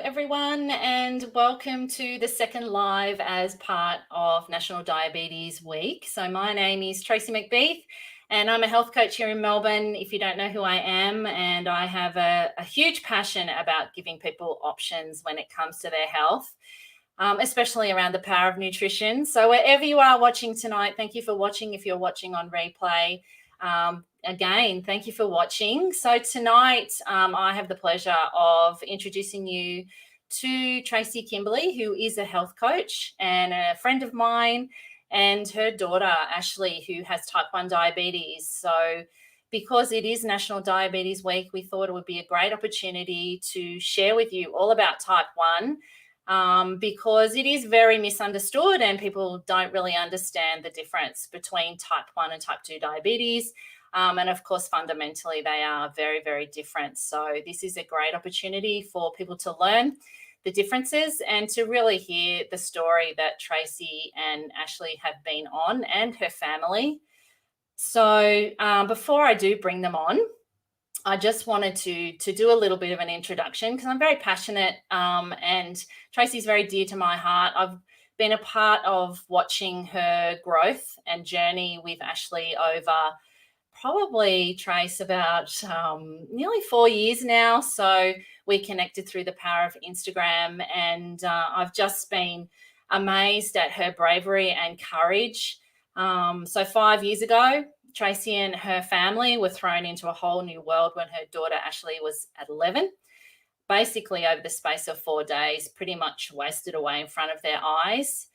everyone, and welcome to the second live as part of National Diabetes Week. So my name is Tracey McBeath, and I'm a health coach here in Melbourne, if you don't know who I am, and I have a huge passion about giving people options when it comes to their health, especially around the power of nutrition. So wherever you are watching tonight, thank you for watching. If you're watching on replay, again, thank you for watching. So tonight, I have the pleasure of introducing you to Tracey Kimberley, who is a health coach and a friend of mine, and her daughter, Ashley, who has type 1 diabetes. So because it is National Diabetes Week, we thought it would be a great opportunity to share with you all about type 1, because it is very misunderstood and people don't really understand the difference between type 1 and type 2 diabetes. And of course, fundamentally, they are very, very different. So this is a great opportunity for people to learn the differences and to really hear the story that Tracey and Ashley have been on, and her family. So before I do bring them on, I just wanted to do a little bit of an introduction because I'm very passionate, and Tracey's very dear to my heart. I've been a part of watching her growth and journey with Ashley over probably, Trace, about nearly 4 years now. So we connected through the power of Instagram, and I've just been amazed at her bravery and courage. So 5 years ago, Tracey and her family were thrown into a whole new world when her daughter Ashley was at 11. Basically, over the space of 4 days, pretty much wasted away in front of their eyes.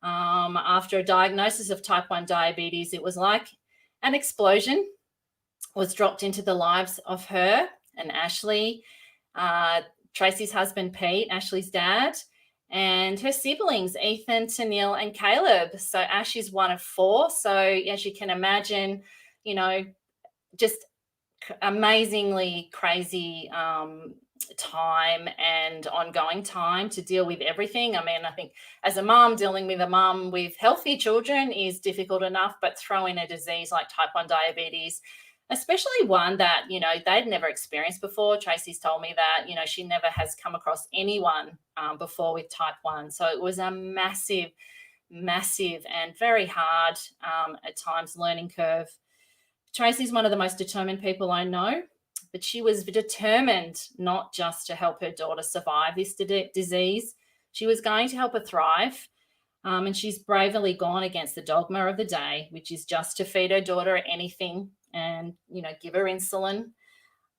After a diagnosis of type 1 diabetes, it was like an explosion was dropped into the lives of her and Ashley, Tracey's husband, Pete, Ashley's dad, and her siblings, Ethan, Tennille, and Caleb. So Ash is one of 4. So as you can imagine, just amazingly crazy time and ongoing time to deal with everything. I mean, I think as a mum, dealing with a mum with healthy children is difficult enough, but throw in a disease like type 1 diabetes, especially one that, they'd never experienced before. Tracey's told me that, she never has come across anyone before with type 1. So it was a massive, massive and very hard at times learning curve. Tracey's one of the most determined people I know, but she was determined not just to help her daughter survive this disease. She was going to help her thrive. And she's bravely gone against the dogma of the day, which is just to feed her daughter anything and, give her insulin.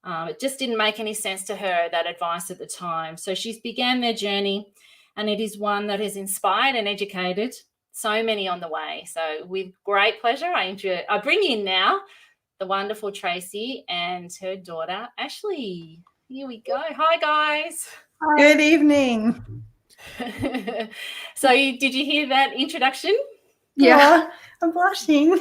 It just didn't make any sense to her, that advice at the time. So she's began their journey, and it is one that has inspired and educated so many on the way. So with great pleasure, I bring in now the wonderful Tracey and her daughter, Ashley. Here we go. Hi, guys. Hi. Good evening. So did you hear that introduction? Yeah, I'm blushing.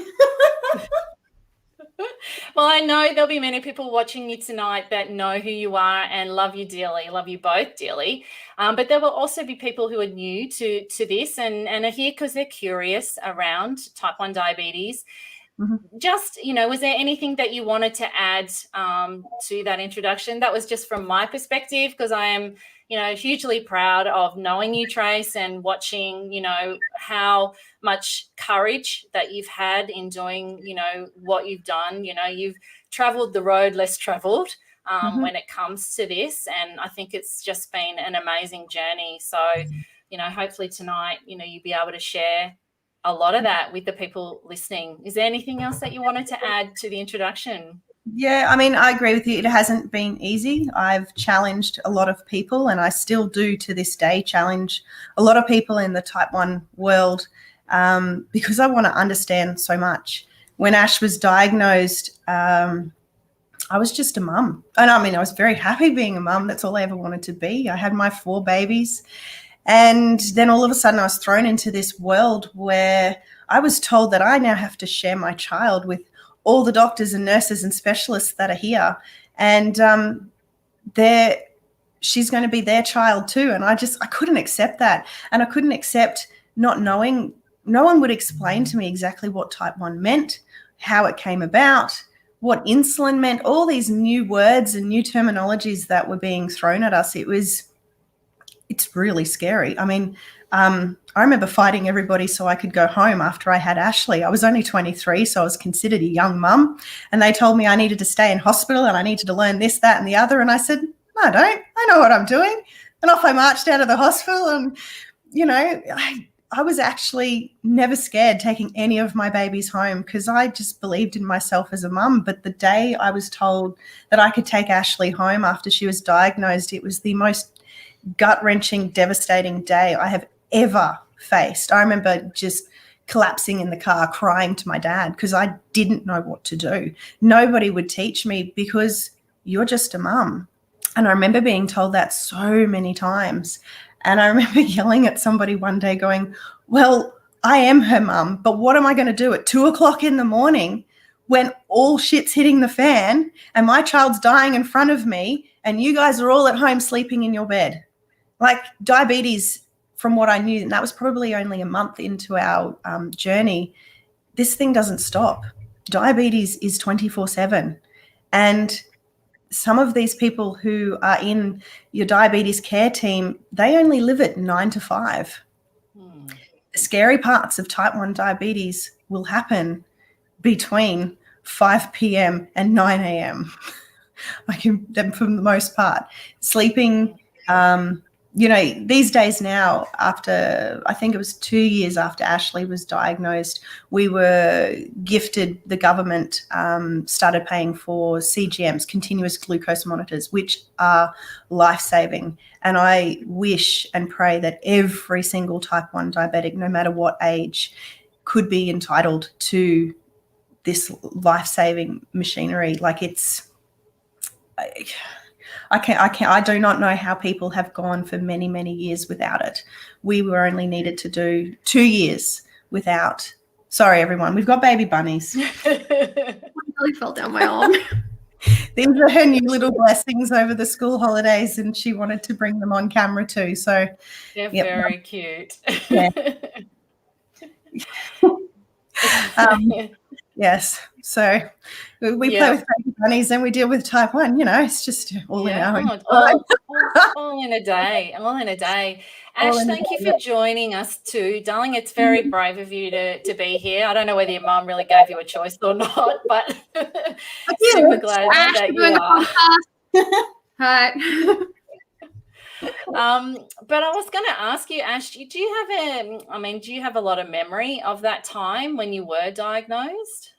Well, I know there'll be many people watching you tonight that know who you are and love you dearly, love you both dearly. But there will also be people who are new to this and are here because they're curious around type 1 diabetes. Mm-hmm. Just, was there anything that you wanted to add to that introduction? That was just from my perspective, because I am, hugely proud of knowing you, Trace, and watching, how much courage that you've had in doing, what you've done. You've traveled the road less traveled when it comes to this. And I think it's just been an amazing journey. So, hopefully tonight, you'll be able to share a lot of that with the people listening. Is there anything else that you wanted to add to the introduction? Yeah, I mean, I agree with you. It hasn't been easy. I've challenged a lot of people, and I still do to this day challenge a lot of people in the type 1 world because I want to understand so much. When Ash was diagnosed, I was just a mum. And I mean, I was very happy being a mum. That's all I ever wanted to be. I had my 4 babies. And then all of a sudden I was thrown into this world where I was told that I now have to share my child with all the doctors and nurses and specialists that are here. And she's going to be their child too. And I couldn't accept that. And I couldn't accept not knowing. No one would explain to me exactly what type 1 meant, how it came about, what insulin meant, all these new words and new terminologies that were being thrown at us. It was it's really scary. I mean, I remember fighting everybody so I could go home after I had Ashley. I was only 23, so I was considered a young mum. And they told me I needed to stay in hospital and I needed to learn this, that, and the other. And I said, no, I don't. I know what I'm doing. And off I marched out of the hospital. And, you know, I was actually never scared taking any of my babies home because I just believed in myself as a mum. But the day I was told that I could take Ashley home after she was diagnosed, it was the most gut-wrenching, devastating day I have ever faced. I remember just collapsing in the car, crying to my dad because I didn't know what to do. Nobody would teach me because you're just a mum. And I remember being told that so many times. And I remember yelling at somebody one day going, well, I am her mum, but what am I going to do at 2:00 in the morning when all shit's hitting the fan and my child's dying in front of me and you guys are all at home sleeping in your bed? Like diabetes, from what I knew, and that was probably only a month into our journey, this thing doesn't stop. Diabetes is 24/7. And some of these people who are in your diabetes care team, they only live at 9 to 5. The scary parts of type 1 diabetes will happen between 5 p.m. and 9 a.m. Like for the most part. Sleeping, you know, these days now, after I think it was 2 years after Ashley was diagnosed, we were gifted, the government started paying for CGMs, continuous glucose monitors, which are life-saving. And I wish and pray that every single type 1 diabetic, no matter what age, could be entitled to this life-saving machinery. Like I do not know how people have gone for many, many years without it. We were only needed to do 2 years without. Sorry, everyone. We've got baby bunnies. I really fell down my arm. These are her new little blessings over the school holidays, and she wanted to bring them on camera too. So they're very cute. Yeah. Yes. So we play with baby bunnies and we deal with type 1, you know, it's just all in our own. All in a day. All in a day. Ash, thank you for joining us too, darling. It's very brave of you to be here. I don't know whether your mum really gave you a choice or not, but super glad that you are. Hi. But I was going to ask you, Ash, do you have a lot of memory of that time when you were diagnosed?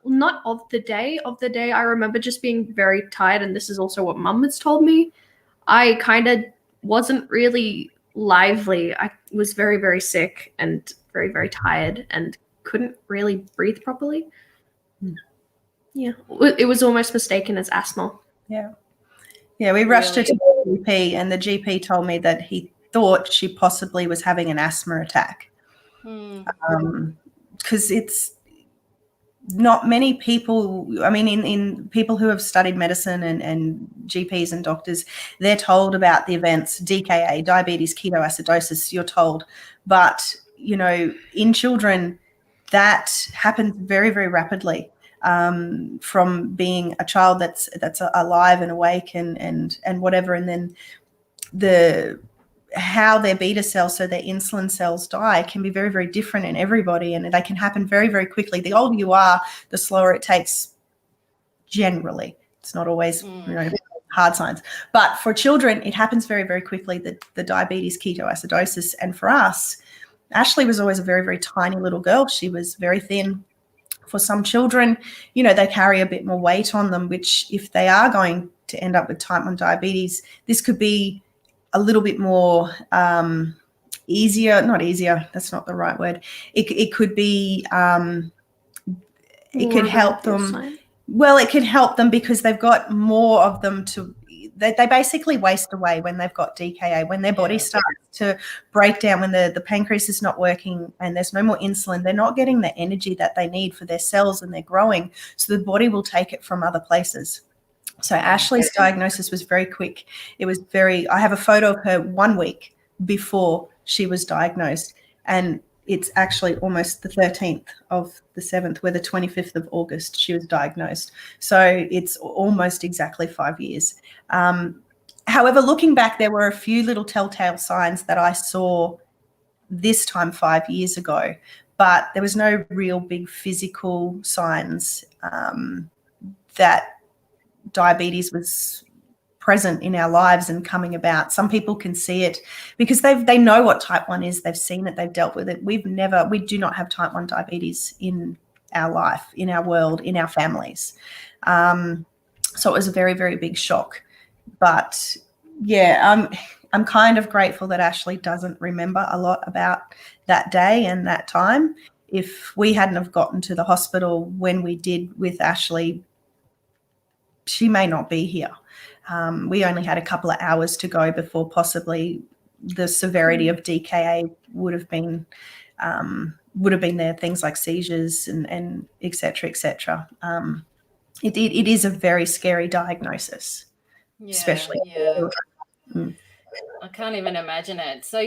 Not of the day. Of the day, I remember just being very tired, and this is also what Mum has told me. I kind of wasn't really lively. I was very, very sick and very, very tired and couldn't really breathe properly. Yeah, it was almost mistaken as asthma. Yeah, we rushed her to the GP, and the GP told me that he thought she possibly was having an asthma attack. Because it's not many people, I mean, in people who have studied medicine and GPs and doctors, they're told about the events, DKA, diabetes, ketoacidosis, you're told. But, you know, in children, that happens very, very rapidly. From being a child that's alive and awake and whatever, and then how their beta cells, so their insulin cells, die can be very, very different in everybody, and they can happen very, very quickly. The older you are, the slower it takes. Generally, it's not always hard signs, but for children, it happens very, very quickly. The diabetes, ketoacidosis, and for us, Ashley was always a very, very tiny little girl. She was very thin. For some children, you know, they carry a bit more weight on them, which if they are going to end up with type 1 diabetes, this could be a little bit more easier, not easier, that's not the right word. It could be, it could help them. Well, it could help them because they've got more of them they basically waste away when they've got DKA, when their body starts to break down, when the pancreas is not working and there's no more insulin, they're not getting the energy that they need for their cells and they're growing. So the body will take it from other places. So Ashley's diagnosis was very quick. It was I have a photo of her 1 week before she was diagnosed, and it's actually almost the 13th of the 7th, where the 25th of August she was diagnosed. So it's almost exactly 5 years. However, looking back, there were a few little telltale signs that I saw this time 5 years ago, but there was no real big physical signs that diabetes was present in our lives and coming about. Some people can see it because they know what type 1 is. They've seen it. They've dealt with it. We do not have type 1 diabetes in our life, in our world, in our families. So it was a very, very big shock. But yeah, I'm kind of grateful that Ashley doesn't remember a lot about that day and that time. If we hadn't have gotten to the hospital when we did with Ashley, she may not be here. We only had a couple of hours to go before possibly the severity of DKA would have been there, things like seizures and et cetera, et cetera. It is a very scary diagnosis, especially. Yeah. I can't even imagine it. So,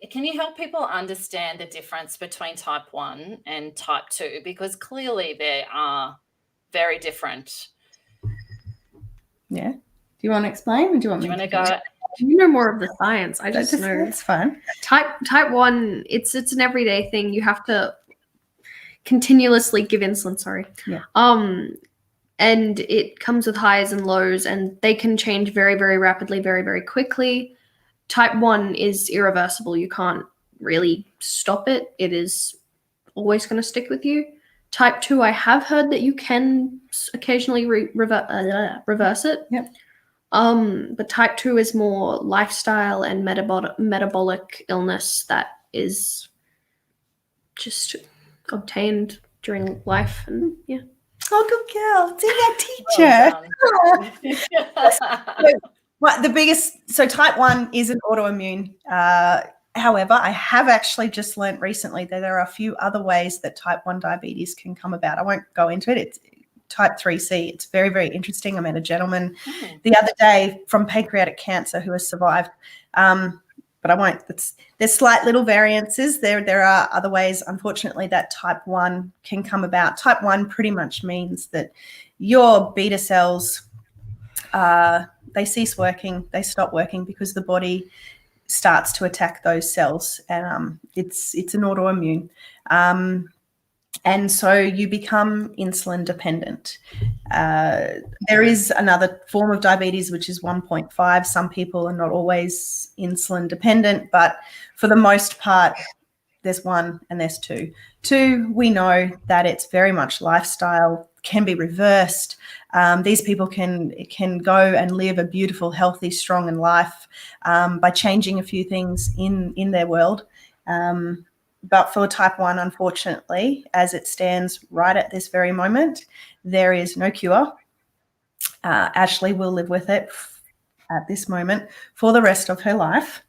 can you help people understand the difference between type 1 and type 2? Because clearly they are very different. Yeah. Do you want to explain, or do you want to go? You know more of the science. I just know. It's fun. Type 1, it's an everyday thing. You have to continuously give insulin. Sorry. Yeah. And it comes with highs and lows, and they can change very, very rapidly, very, very quickly. Type 1 is irreversible. You can't really stop it. It is always going to stick with you. Type 2, I have heard that you can occasionally reverse it. Yep. But type 2 is more lifestyle and metabolic illness that is just obtained during life. And yeah. Oh, good girl. See that teacher. So type 1 is an autoimmune. However, I have actually just learned recently that there are a few other ways that type 1 diabetes can come about. I won't go into it. It's type 3C. It's very, very interesting. I met a gentleman the other day from pancreatic cancer who has survived. But I won't. There's slight little variances. There are other ways, unfortunately, that type 1 can come about. Type 1 pretty much means that your beta cells, they cease working, they stop working because the body starts to attack those cells, and it's an autoimmune. And so you become insulin dependent. There is another form of diabetes, which is 1.5. Some people are not always insulin dependent, but for the most part, there's 1 and there's 2. 2, we know that it's very much lifestyle, can be reversed. These people can go and live a beautiful, healthy, strong life by changing a few things in their world. But for type 1, unfortunately, as it stands right at this very moment, there is no cure. Ashley will live with it at this moment for the rest of her life.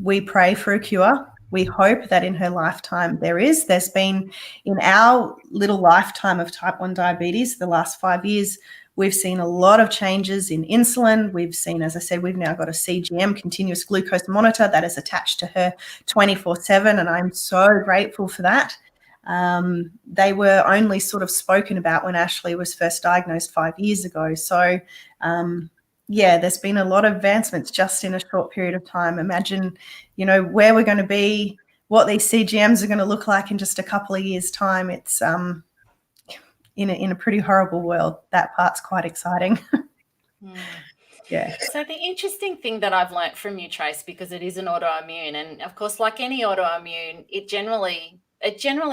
We pray for a cure. We hope that in her lifetime there's been, in our little lifetime of type 1 diabetes, the last 5 years, we've seen a lot of changes in insulin. We've seen, as I said, we've now got a CGM, continuous glucose monitor, that is attached to her 24/7, and I'm so grateful for that. They were only sort of spoken about when Ashley was first diagnosed 5 years ago. So, there's been a lot of advancements just in a short period of time. Imagine, where we're going to be, what these CGMs are going to look like in just a couple of years' time. It's in a pretty horrible world. That part's quite exciting. Yeah. So the interesting thing that I've learnt from you, Trace, because it is an autoimmune, and of course, like any autoimmune, it generally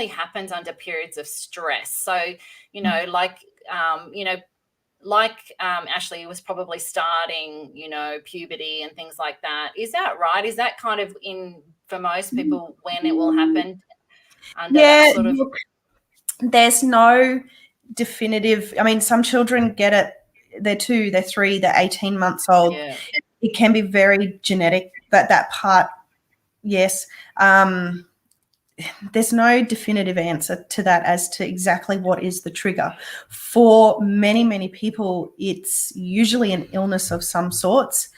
happens under periods of stress. So, Ashley was probably starting, puberty and things like that. Is that right? Is that kind of for most people when it will happen? Under that sort of... There's no definitive. I mean, some children get it. They're 2, they're 3, they're 18 months old. Yeah. It can be very genetic, but that part, yes. There's no definitive answer to that as to exactly what is the trigger. For many, many people, it's usually an illness of some sorts.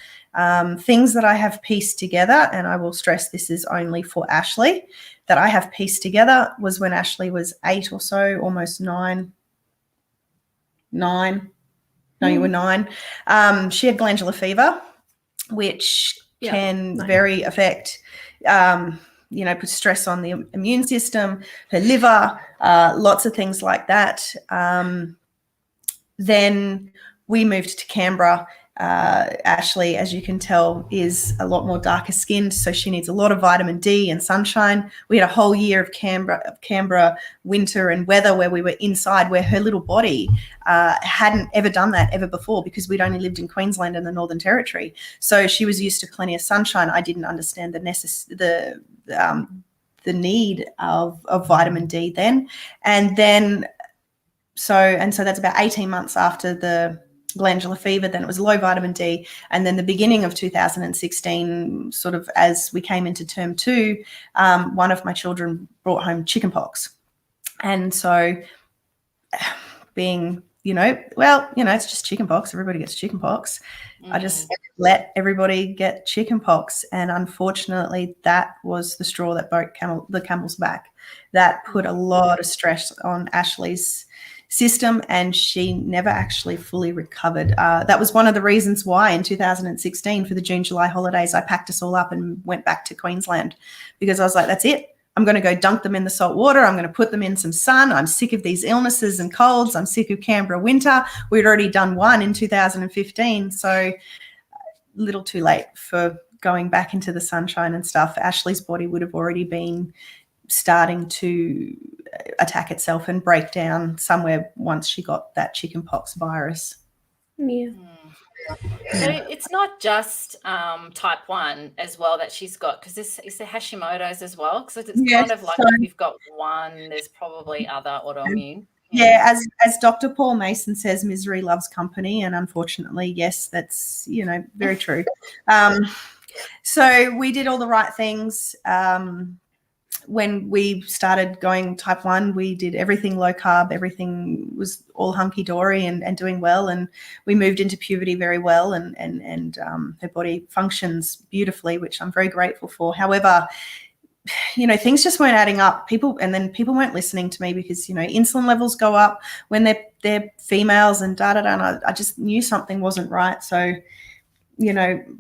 Things that I have pieced together, and I will stress this is only for Ashley, that I have pieced together was when Ashley was 8 or so, almost 9. No, you were 9. She had glandular fever, which can very affect, put stress on the immune system, her liver, lots of things like that. Then we moved to Canberra. Ashley, as you can tell, is a lot more darker skinned, so she needs a lot of vitamin D and sunshine. We had a whole year of Canberra winter and weather where we were inside, where her little body hadn't ever done that ever before, because we'd only lived in Queensland and the Northern Territory. So she was used to plenty of sunshine. I didn't understand the need of vitamin D then. So that's about 18 months after the glandular fever. Then it was low vitamin D. And then the beginning of 2016, sort of as we came into term 2, one of my children brought home chickenpox. And so being, it's just chickenpox. Everybody gets chickenpox. I just let everybody get chickenpox. And unfortunately, that was the straw that broke the camel's back. That put a lot of stress on Ashley's system, and she never actually fully recovered. That was one of the reasons why in 2016 for the June-July holidays, I packed us all up and went back to Queensland, because I was like, that's it. I'm going to go dunk them in the salt water. I'm going to put them in some sun. I'm sick of these illnesses and colds. I'm sick of Canberra winter. We'd already done one in 2015, so a little too late for going back into the sunshine and stuff. Ashley's body would have already been starting to attack itself and break down somewhere once she got that chickenpox virus. Yeah. So it's not just type 1 as well that she's got, because it's the Hashimoto's as well, because it's kind of like if you've got one, there's probably other autoimmune. Yeah, as Dr. Paul Mason says, misery loves company, and unfortunately, yes, that's very true. So we did all the right things. When we started going type 1, we did everything low carb. Everything was all hunky-dory and doing well. And we moved into puberty very well, and her body functions beautifully, which I'm very grateful for. However, things just weren't adding up. People weren't listening to me, because, insulin levels go up when they're females and da-da-da. And I just knew something wasn't right. So,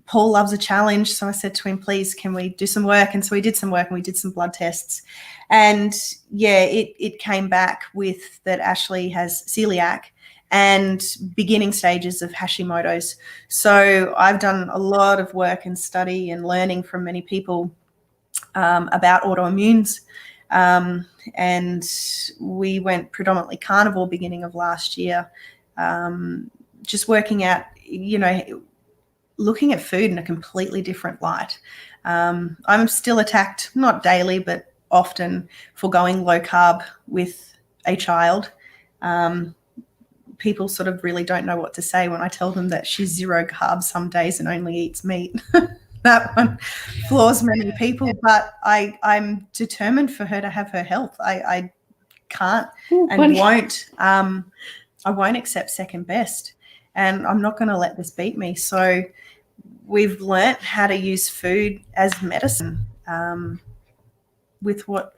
Paul loves a challenge. So I said to him, please, can we do some work? And so we did some work, and we did some blood tests. And it came back with that Ashley has celiac and beginning stages of Hashimoto's. So I've done a lot of work and study and learning from many people about autoimmunes. And we went predominantly carnivore beginning of last year, just working out, looking at food in a completely different light. I'm still attacked, not daily, but often, for going low carb with a child. People sort of really don't know what to say when I tell them that she's 0 carbs some days and only eats meat. That one floors many people, but I'm determined for her to have her health. I can't and won't. I won't accept second best, and I'm not going to let this beat me. So we've learnt how to use food as medicine with what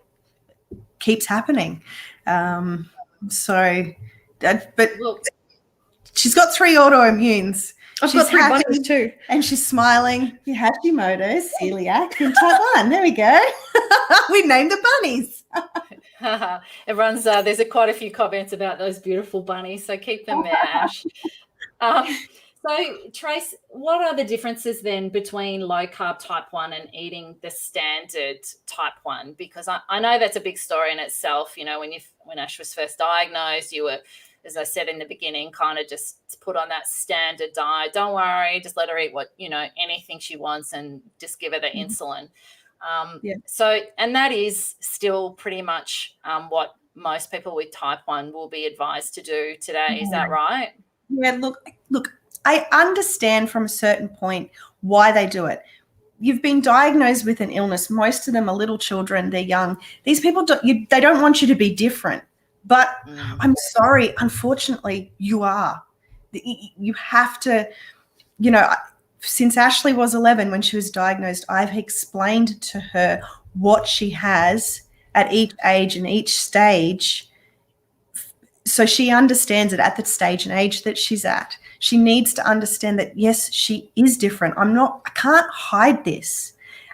keeps happening. But she's got 3 autoimmunes. I've got 3 bunnies too. And she's smiling. Hashimoto's, celiac, and type 1. There we go. We named the bunnies. Everyone's there's quite a few comments about those beautiful bunnies, so keep them there, Ash. So, Trace, what are the differences then between low carb type 1 and eating the standard type 1? Because I know that's a big story in itself. When Ash was first diagnosed, you were, as I said in the beginning, kind of just put on that standard diet. Don't worry, just let her eat anything she wants, and just give her the insulin. So, and that is still pretty much what most people with type 1 will be advised to do today. Is that right? Yeah, look, I understand from a certain point why they do it. You've been diagnosed with an illness. Most of them are little children. They're young. These people, they don't want you to be different. But I'm sorry, unfortunately, you are. You have to, since Ashley was 11 when she was diagnosed, I've explained to her what she has at each age and each stage, so she understands it at the stage and age that she's at. She needs to understand that, yes, she is different. I can't hide this.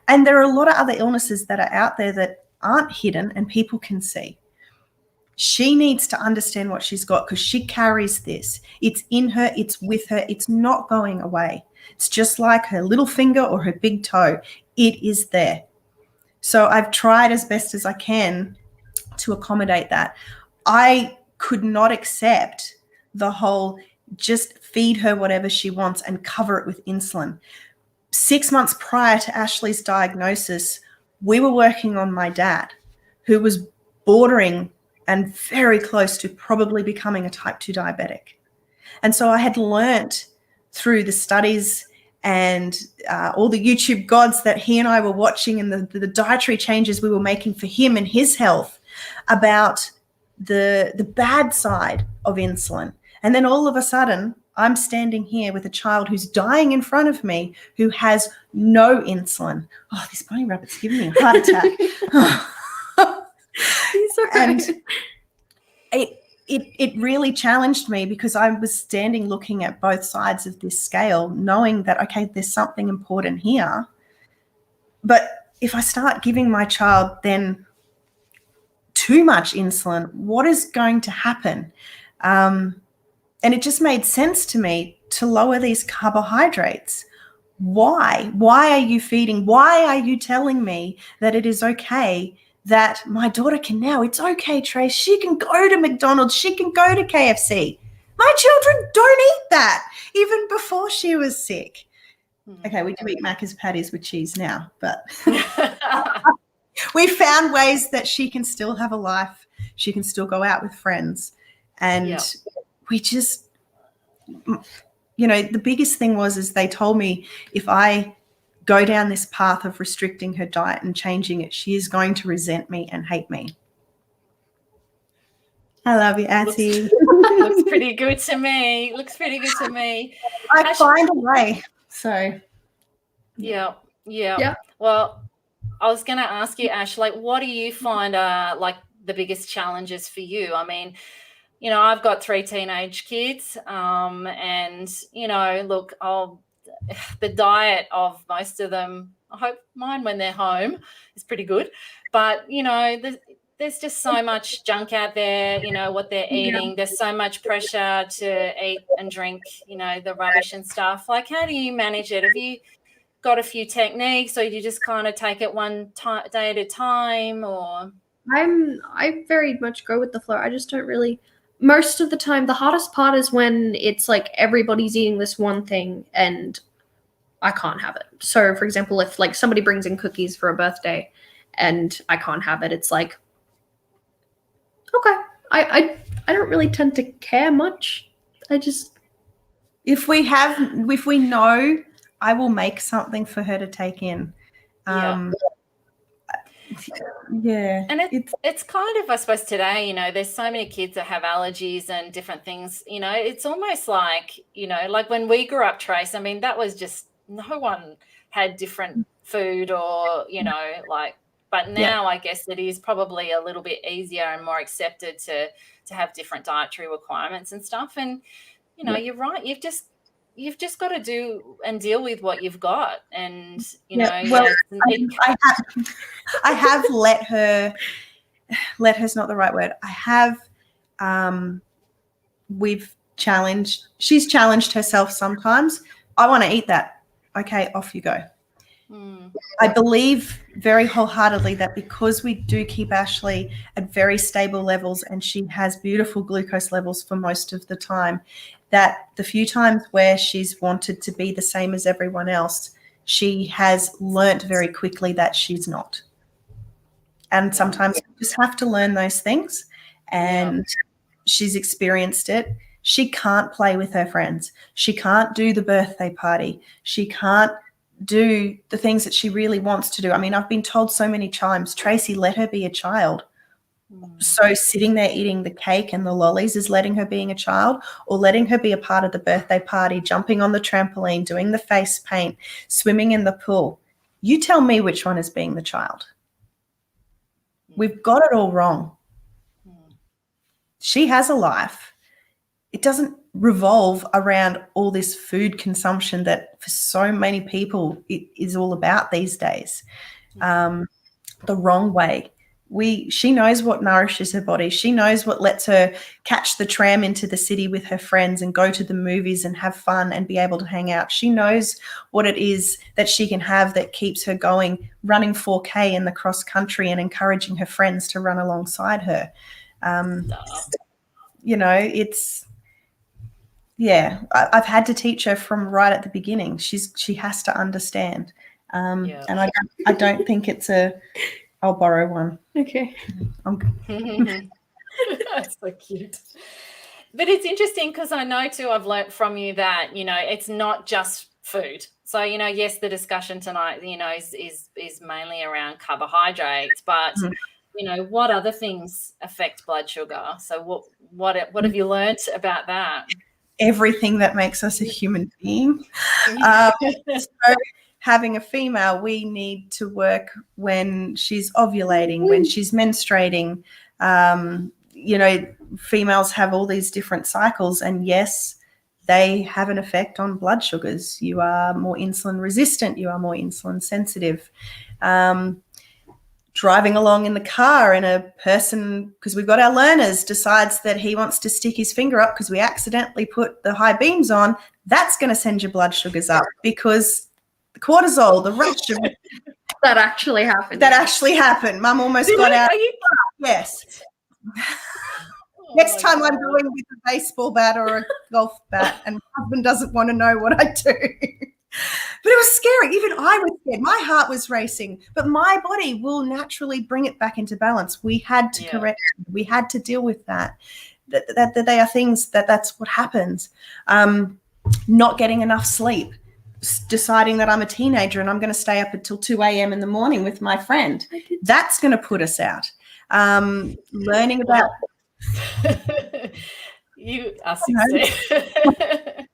And there are a lot of other illnesses that are out there that aren't hidden and people can see. She needs to understand what she's got because she carries this. It's in her. It's with her. It's not going away. It's just like her little finger or her big toe. It is there. So I've tried as best as I can to accommodate that. I could not accept the whole just feed her whatever she wants and cover it with insulin. 6 months prior to Ashley's diagnosis, we were working on my dad, who was bordering and very close to probably becoming a type 2 diabetic. And so I had learnt through the studies and all the YouTube gods that he and I were watching and the dietary changes we were making for him and his health about the bad side of insulin. And then all of a sudden, I'm standing here with a child who's dying in front of me who has no insulin. Oh, this bunny rabbit's giving me a heart attack. He's okay. And it really challenged me because I was standing looking at both sides of this scale, knowing that, okay, there's something important here. But if I start giving my child then too much insulin, what is going to happen? And it just made sense to me to lower these carbohydrates. Why? Why are you feeding? Why are you telling me that it is okay that my daughter can now? It's okay, Trace. She can go to McDonald's. She can go to KFC. My children don't eat that, even before she was sick. Okay, we do eat Macca's patties with cheese now, but we found ways that she can still have a life. She can still go out with friends. And we just, the biggest thing is they told me if I go down this path of restricting her diet and changing it, she is going to resent me and hate me. I love you, Atty. Looks pretty good to me. I find a way. So. Yeah. Well, I was going to ask you, Ash, what do you find are the biggest challenges for you? I mean, I've got 3 teenage kids, and look, the diet of most of them, I hope mine when they're home is pretty good, but there's just so much junk out there, what they're eating. There's so much pressure to eat and drink, the rubbish and stuff. How do you manage it? Have you got a few techniques, or do you just kind of take it one day at a time? Or I very much go with the flow. I just don't really. Most of the time, the hardest part is when it's everybody's eating this one thing and I can't have it. So, for example, if somebody brings in cookies for a birthday and I can't have it, it's okay. I don't really tend to care much. I just if we know, I will make something for her to take in. And it's kind of, I suppose today, there's so many kids that have allergies and different things, it's almost like when we grew up, Trace, I mean, that was just, no one had different food or, but now I guess it is probably a little bit easier and more accepted to have different dietary requirements and stuff. And, you're right. You've just got to do and deal with what you've got. And, I have let her's not the right word. I have, she's challenged herself sometimes. I want to eat that. Okay, off you go. I believe very wholeheartedly that because we do keep Ashley at very stable levels and she has beautiful glucose levels for most of the time, that the few times where she's wanted to be the same as everyone else, she has learnt very quickly that she's not. And sometimes you just have to learn those things, and she's experienced it. She can't play with her friends. She can't do the birthday party. She can't do the things that she really wants to do. I mean, I've been told so many times, Tracey, let her be a child. So sitting there eating the cake and the lollies is letting her being a child, or letting her be a part of the birthday party, jumping on the trampoline, doing the face paint, swimming in the pool. You tell me which one is being the child. We've got it all wrong. She has a life. It doesn't revolve around all this food consumption that for so many people it is all about these days, the wrong way. She knows what nourishes her body. She knows what lets her catch the tram into the city with her friends and go to the movies and have fun and be able to hang out. She knows what it is that she can have that keeps her going, running 4K in the cross country and encouraging her friends to run alongside her. I've had to teach her from right at the beginning. She has to understand. And I don't think it's I'll borrow one. Okay. That's so cute. But it's interesting because I know too, I've learnt from you that, it's not just food. So, yes, the discussion tonight, is mainly around carbohydrates, but, what other things affect blood sugar? So what have you learnt about that? Everything that makes us a human being. So having a female, we need to work when she's ovulating, when she's menstruating. Females have all these different cycles, and yes, they have an effect on blood sugars. You are more insulin resistant, you are more insulin sensitive. Driving along in the car and a person, because we've got our learners, decides that he wants to stick his finger up because we accidentally put the high beams on, that's going to send your blood sugars up because the cortisol, the rush of that actually happened. That actually happened. Mum almost got out. Yes. Next time I'm going with a baseball bat or a golf bat and my husband doesn't want to know what I do. But it was scary. Even I was scared. My heart was racing, but my body will naturally bring it back into balance. We had to correct it. We had to deal with that. That they are things that's what happens. Not getting enough sleep, deciding that I'm a teenager and I'm going to stay up until 2 a.m. in the morning with my friend. That's going to put us out. Learning about you are 16.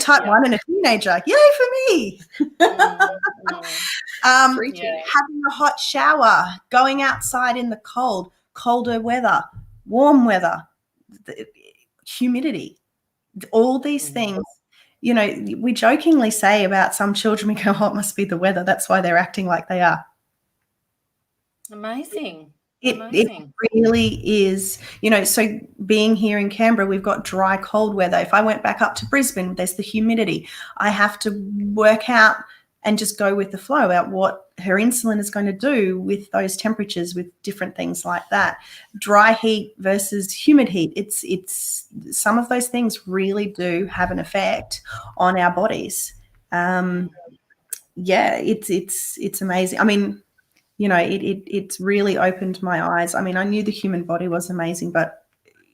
Type 1 and a teenager. Yay for me. Having a hot shower, going outside in the cold, colder weather, warm weather, humidity, all these things. We jokingly say about some children, we go, oh, it must be the weather. That's why they're acting like they are. Amazing. It really is, so being here in Canberra, we've got dry, cold weather. If I went back up to Brisbane, there's the humidity. I have to work out and just go with the flow about what her insulin is going to do with those temperatures, with different things like that. Dry heat versus humid heat. It's some of those things really do have an effect on our bodies. It's amazing. I mean, it's really opened my eyes. I mean, I knew the human body was amazing, but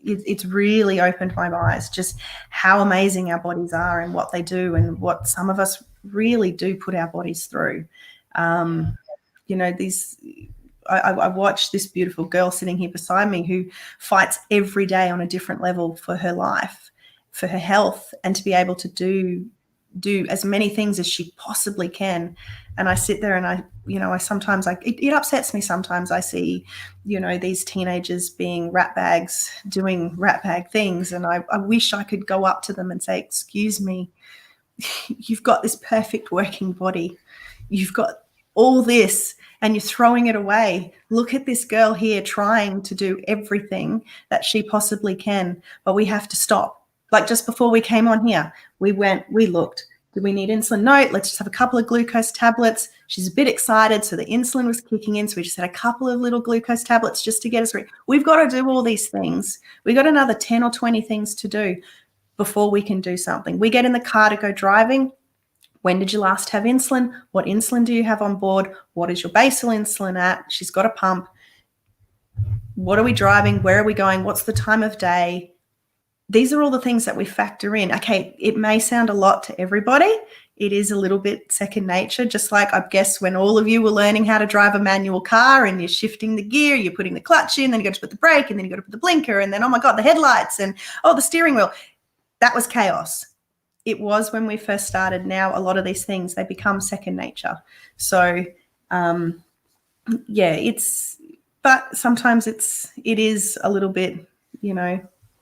it's really opened my eyes just how amazing our bodies are and what they do and what some of us really do put our bodies through. I watched this beautiful girl sitting here beside me who fights every day on a different level for her life, for her health, and to be able to do as many things as she possibly can. And I sit there and I sometimes it upsets me sometimes. I see, these teenagers being rat bags, doing rat bag things. And I wish I could go up to them and say, excuse me, you've got this perfect working body. You've got all this and you're throwing it away. Look at this girl here trying to do everything that she possibly can, but we have to stop. Like just before we came on here, we looked. Do we need insulin? No, let's just have a couple of glucose tablets. She's a bit excited, so the insulin was kicking in, so we just had a couple of little glucose tablets just to get us ready. We've got to do all these things. We've got another 10 or 20 things to do before we can do something. We get in the car to go driving. When did you last have insulin? What insulin do you have on board? What is your basal insulin at? She's got a pump. What are we driving? Where are we going? What's the time of day? These are all the things that we factor in. Okay, it may sound a lot to everybody. It is a little bit second nature, just like I guess when all of you were learning how to drive a manual car and you're shifting the gear, you're putting the clutch in, then you got to put the brake, and then you got to put the blinker, and then, oh my God, the headlights, and the steering wheel. That was chaos. It was when we first started. Now a lot of these things, they become second nature. So, but sometimes it is a little bit,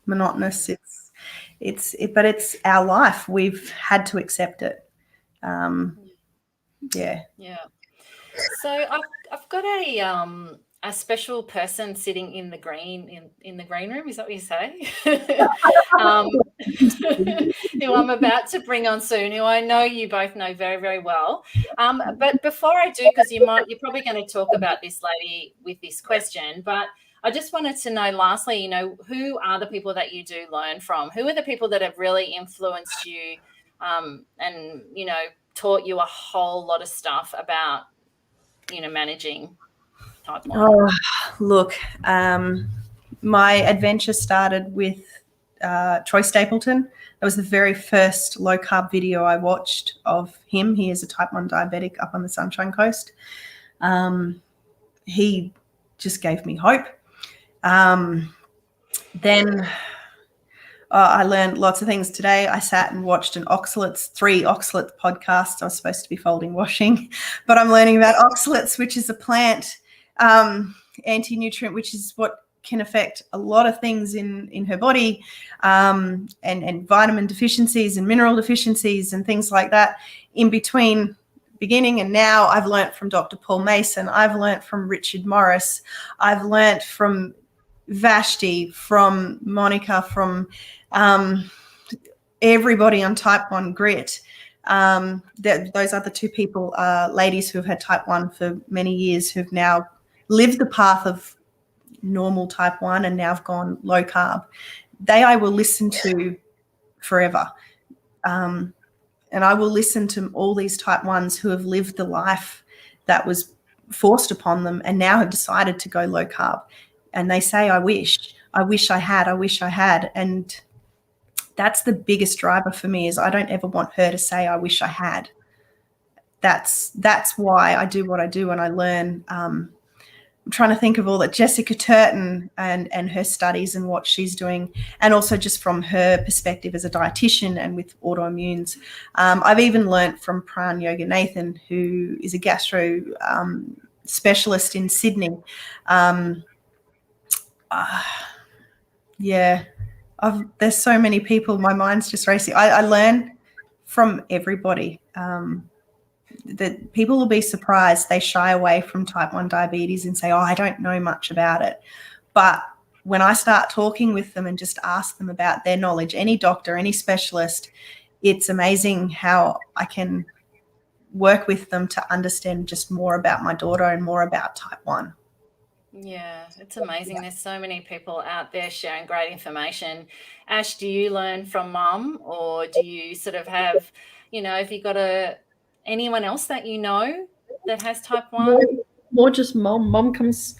monotonous. but it's our life. We've had to accept it. Yeah. So I've got a special person sitting in the green room. Is that what you say? Who I'm about to bring on soon, who I know you both know very, very well. But before I do, because you're probably going to talk about this lady with this question, but I just wanted to know, lastly, who are the people that you do learn from? Who are the people that have really influenced you and, taught you a whole lot of stuff about, managing type 1? Oh, look, my adventure started with Troy Stapleton. That was the very first low carb video I watched of him. He is a type 1 diabetic up on the Sunshine Coast. He just gave me hope. Then I learned lots of things today. I sat and watched 3 oxalates podcasts. I was supposed to be folding washing, but I'm learning about oxalates, which is a plant anti-nutrient, which is what can affect a lot of things in her body, and vitamin deficiencies and mineral deficiencies and things like that. In between beginning and now, I've learned from Dr. Paul Mason. I've learned from Richard Morris. I've learned from Vashti, from Monica, from everybody on type 1 grit. Those other 2 people are ladies who have had type 1 for many years, who've now lived the path of normal type 1 and now have gone low carb. I will listen to forever. And I will listen to all these type 1s who have lived the life that was forced upon them and now have decided to go low carb. And they say, I wish I had. And that's the biggest driver for me, is I don't ever want her to say, I wish I had. That's why I do what I do, and I learn. I'm trying to think of all that. Jessica Turton and her studies and what she's doing, and also just from her perspective as a dietitian and with autoimmunes. I've even learnt from Pran Yoganathan, who is a gastro specialist in Sydney. There's so many people. My mind's just racing. I learn from everybody. That people will be surprised. They shy away from type 1 diabetes and say, oh, I don't know much about it. But when I start talking with them and just ask them about their knowledge, any doctor, any specialist, it's amazing how I can work with them to understand just more about my daughter and more about type 1. Yeah, it's amazing. There's so many people out there sharing great information. Ash, do you learn from mum, or do you sort of have, have you got anyone else that that has type 1? More just mom. Mom comes,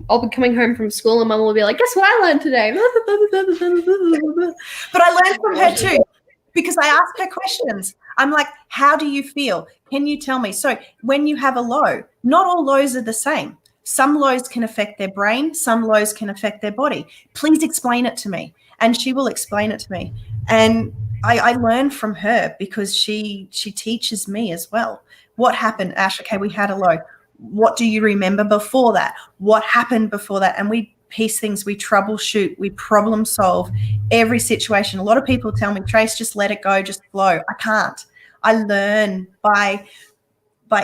I'll be coming home from school and mum will be like, guess what I learned today? But I learned from her too, because I asked her questions. I'm like, how do you feel? Can you tell me? So when you have a low, not all lows are the same. Some lows can affect their brain. Some lows can affect their body. Please explain it to me. And she will explain it to me. And I learn from her because she teaches me as well. What happened, Ash? Okay, we had a low. What do you remember before that? What happened before that? And we piece things, we troubleshoot, we problem solve every situation. A lot of people tell me, Trace, just let it go, just flow. I can't. I learn by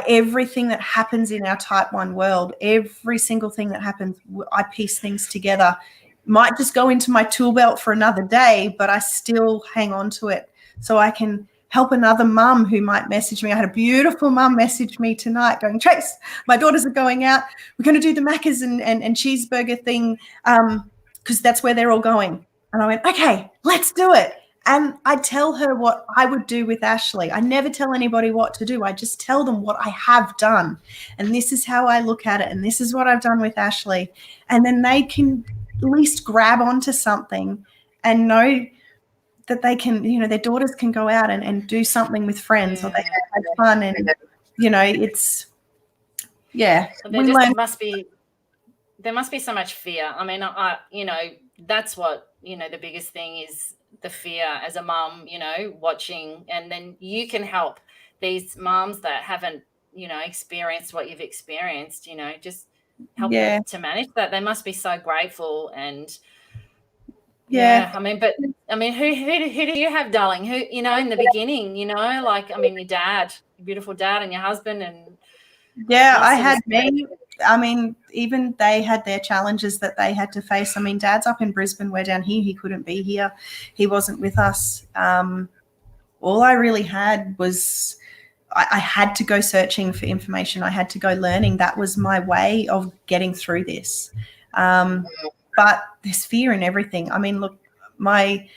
everything that happens in our type 1 world. Every single thing that happens, I piece things together. Might just go into my tool belt for another day, but I still hang on to it so I can help another mum who might message me. I had a beautiful mum message me tonight going, Trace, my daughters are going out. We're going to do the Macca's and cheeseburger thing because that's where they're all going. And I went, okay, let's do it. And I tell her what I would do with Ashley. I never tell anybody what to do. I just tell them what I have done. And this is how I look at it. And this is what I've done with Ashley. And then they can at least grab onto something and know that they can, their daughters can go out and do something with friends, or they can have fun. And, it's, yeah. There must be so much fear. I mean, that's what, the biggest thing is, the fear as a mum, watching, and then you can help these mums that haven't, experienced what you've experienced, just help them to manage that. They must be so grateful. And Yeah. I mean, who do you have, darling? Who, you know, in the beginning, you know, like, I mean, your dad, your beautiful dad, and your husband, and yeah, I had me. I mean, even they had their challenges that they had to face. I mean, Dad's up in Brisbane. We're down here. He couldn't be here. He wasn't with us. All I really had was I had to go searching for information. I had to go learning. That was my way of getting through this. But there's fear in everything. I mean, look, my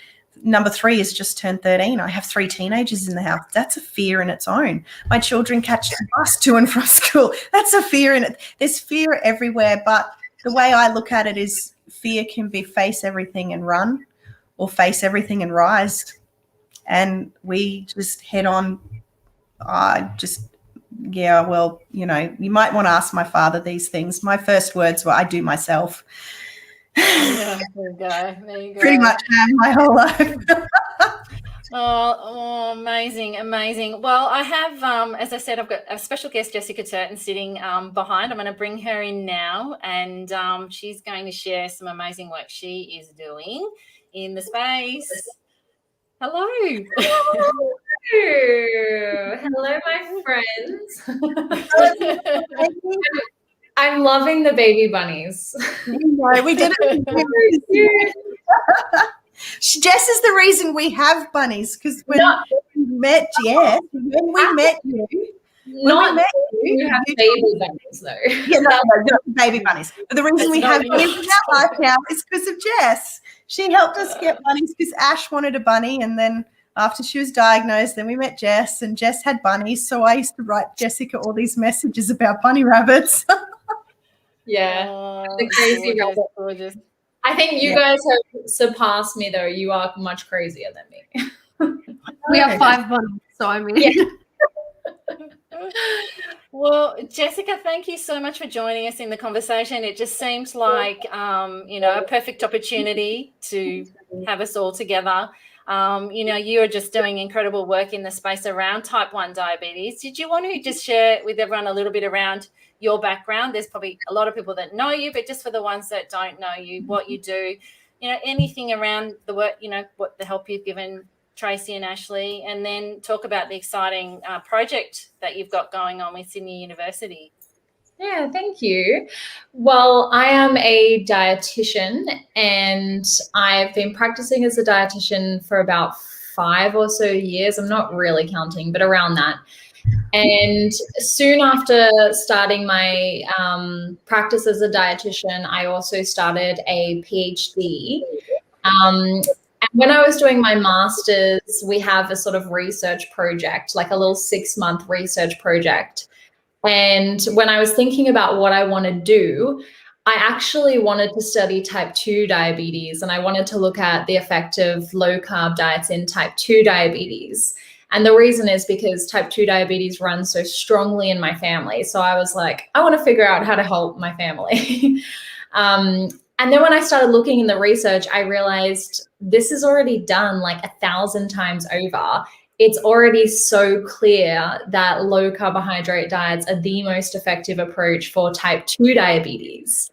number 3 has just turned 13. I have 3 teenagers in the house. That's a fear in its own. My children catch the bus to and from school. That's a fear in it. There's fear everywhere. But the way I look at it is fear can be face everything and run, or face everything and rise. And we just head on. Well, you know, you might want to ask my father these things. My first words were, I do myself. Yeah, there you go. Pretty much my whole life. Oh, amazing. Well, I have, as I said, I've got a special guest, Jessica Turton, sitting behind. I'm going to bring her in now, and she's going to share some amazing work she is doing in the space. Hello. Hello, my friends. I'm loving the baby bunnies. We did it. Jess is the reason we have bunnies, because when we met Jess, you have baby bunnies though. Yeah, no, baby bunnies. But the reason we have bunnies in our life now is because of Jess. She helped us get bunnies because Ash wanted a bunny, and then after she was diagnosed, then we met Jess, and Jess had bunnies. So I used to write Jessica all these messages about bunny rabbits. Yeah, the crazy rabbit. I think you guys have surpassed me, though. You are much crazier than me. We have 5 bunnies, so I mean. Yeah. Well, Jessica, thank you so much for joining us in the conversation. It just seems like, you know, a perfect opportunity to have us all together. You know, you are just doing incredible work in the space around type 1 diabetes. Did you want to just share with everyone a little bit around your background? There's probably a lot of people that know you, but just for the ones that don't know you, what you do, you know, anything around the work, you know, what the help you've given Tracey and Ashley, and then talk about the exciting project that you've got going on with Sydney University. Yeah, thank you. Well, I am a dietitian, and I've been practicing as a dietitian for about 5 or so years. I'm not really counting, but around that. And soon after starting my practice as a dietitian, I also started a PhD. And when I was doing my master's, we have a sort of research project, like a little 6-month research project. And when I was thinking about what I want to do, I actually wanted to study type 2 diabetes, and I wanted to look at the effect of low carb diets in type 2 diabetes. And the reason is because type 2 diabetes runs so strongly in my family. So I was like, I want to figure out how to help my family. And then when I started looking in the research, I realized this is already done like 1,000 times over. It's already so clear that low carbohydrate diets are the most effective approach for type 2 diabetes.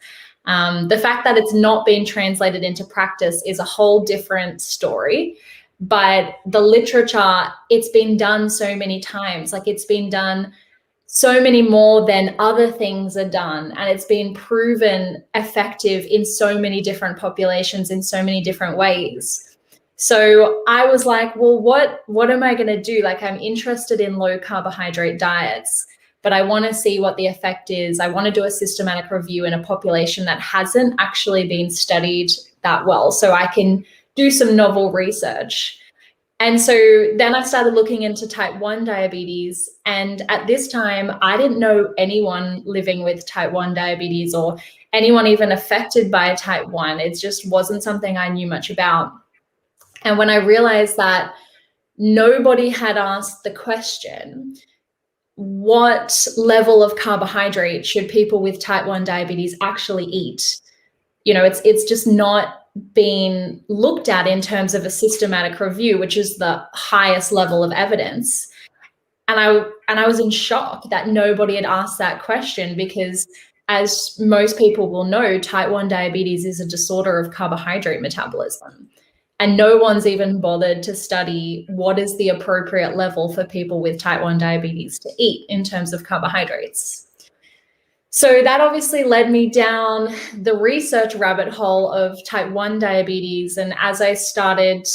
The fact that it's not been translated into practice is a whole different story. But the literature, it's been done so many times. Like, it's been done so many more than other things are done. And it's been proven effective in so many different populations in so many different ways. So I was like, well, what am I going to do? Like, I'm interested in low carbohydrate diets, but I want to see what the effect is. I want to do a systematic review in a population that hasn't actually been studied that well, so I can do some novel research. And so then I started looking into type 1 diabetes. And at this time, I didn't know anyone living with type 1 diabetes or anyone even affected by type 1. It just wasn't something I knew much about. And when I realized that nobody had asked the question, what level of carbohydrate should people with type 1 diabetes actually eat? You know, it's just not been looked at in terms of a systematic review, which is the highest level of evidence. And I was in shock that nobody had asked that question, because as most people will know, type 1 diabetes is a disorder of carbohydrate metabolism. And no one's even bothered to study what is the appropriate level for people with type 1 diabetes to eat in terms of carbohydrates. So that obviously led me down the research rabbit hole of type 1 diabetes. And as I started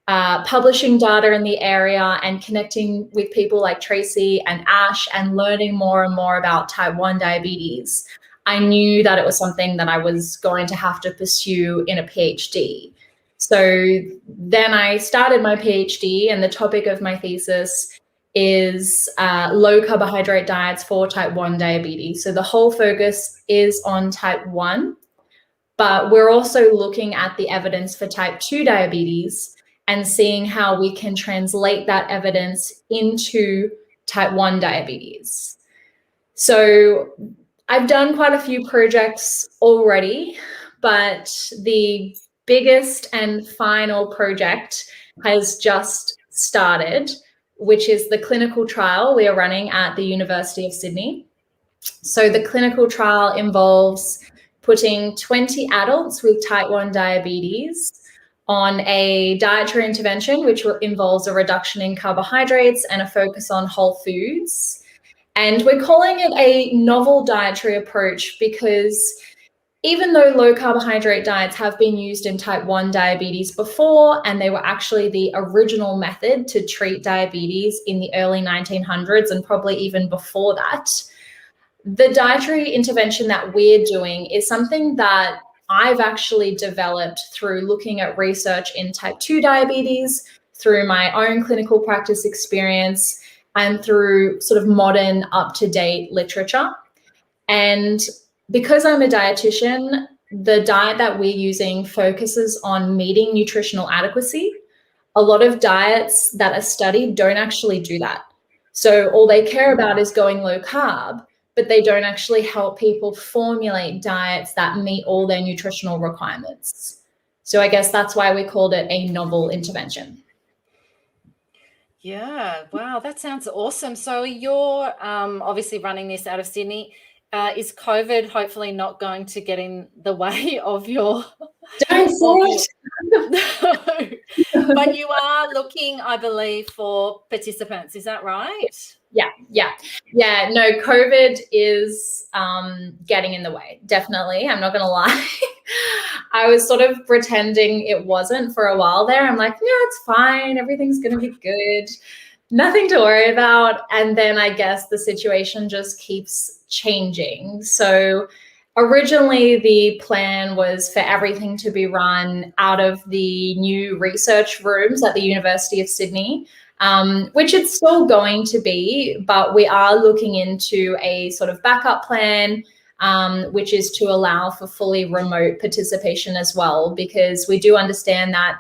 publishing data in the area and connecting with people like Tracey and Ash and learning more and more about type 1 diabetes, I knew that it was something that I was going to have to pursue in a PhD. So then I started my PhD, and the topic of my thesis is low carbohydrate diets for type 1 diabetes. So the whole focus is on type 1, but we're also looking at the evidence for type 2 diabetes and seeing how we can translate that evidence into type 1 diabetes. So I've done quite a few projects already, but the biggest and final project has just started, which is the clinical trial we are running at the University of Sydney. So the clinical trial involves putting 20 adults with type 1 diabetes on a dietary intervention, which involves a reduction in carbohydrates and a focus on whole foods. And we're calling it a novel dietary approach because even though low carbohydrate diets have been used in type 1 diabetes before, and they were actually the original method to treat diabetes in the early 1900s and probably even before that, the dietary intervention that we're doing is something that I've actually developed through looking at research in type 2 diabetes, through my own clinical practice experience, and through sort of modern up-to-date literature. And because I'm a dietitian, the diet that we're using focuses on meeting nutritional adequacy. A lot of diets that are studied don't actually do that. So all they care about is going low carb, but they don't actually help people formulate diets that meet all their nutritional requirements. So I guess that's why we called it a novel intervention. Yeah, wow, that sounds awesome. So you're obviously running this out of Sydney. Is COVID hopefully not going to get in the way of your... Don't say it. No. But you are looking, I believe, for participants. Is that right? Yeah. No, COVID is getting in the way. Definitely. I'm not going to lie. I was sort of pretending it wasn't for a while there. I'm like, yeah, it's fine. Everything's going to be good. Nothing to worry about. And then I guess the situation just keeps changing. So originally the plan was for everything to be run out of the new research rooms at the University of Sydney, which it's still going to be, but we are looking into a sort of backup plan, which is to allow for fully remote participation as well, because we do understand that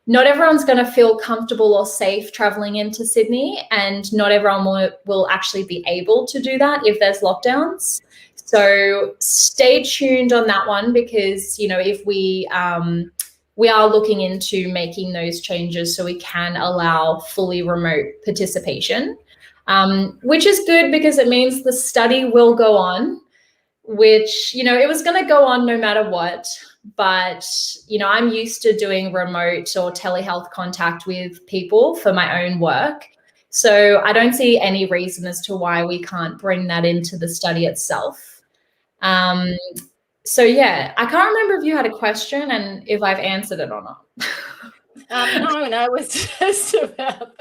not everyone's going to feel comfortable or safe traveling into Sydney, and not everyone will actually be able to do that if there's lockdowns. So stay tuned on that one, because, you know, if we are looking into making those changes so we can allow fully remote participation, which is good because it means the study will go on, which, you know, it was going to go on no matter what. But, you know, I'm used to doing remote or telehealth contact with people for my own work. So I don't see any reason as to why we can't bring that into the study itself. So, yeah, I can't remember if you had a question and if I've answered it or not. No, it was just about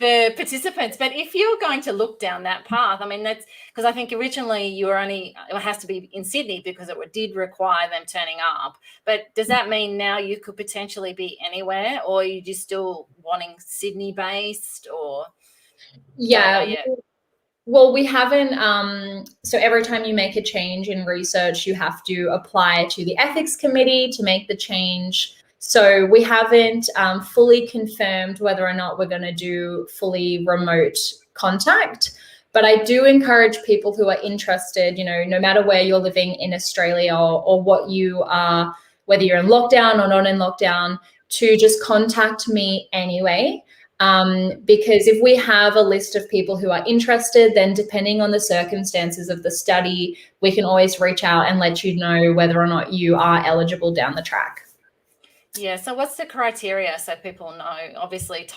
the participants. But if you're going to look down that path, I mean, that's because I think originally you were it has to be in Sydney because it did require them turning up. But does that mean now you could potentially be anywhere, or are you just still wanting Sydney based, or? Yeah. Well, we haven't, so every time you make a change in research, you have to apply to the ethics committee to make the change. So we haven't fully confirmed whether or not we're going to do fully remote contact. But I do encourage people who are interested, you know, no matter where you're living in Australia or what you are, whether you're in lockdown or not in lockdown, to just contact me anyway. Because if we have a list of people who are interested, then depending on the circumstances of the study, we can always reach out and let you know whether or not you are eligible down the track. Yeah. So what's the criteria so people know? Obviously,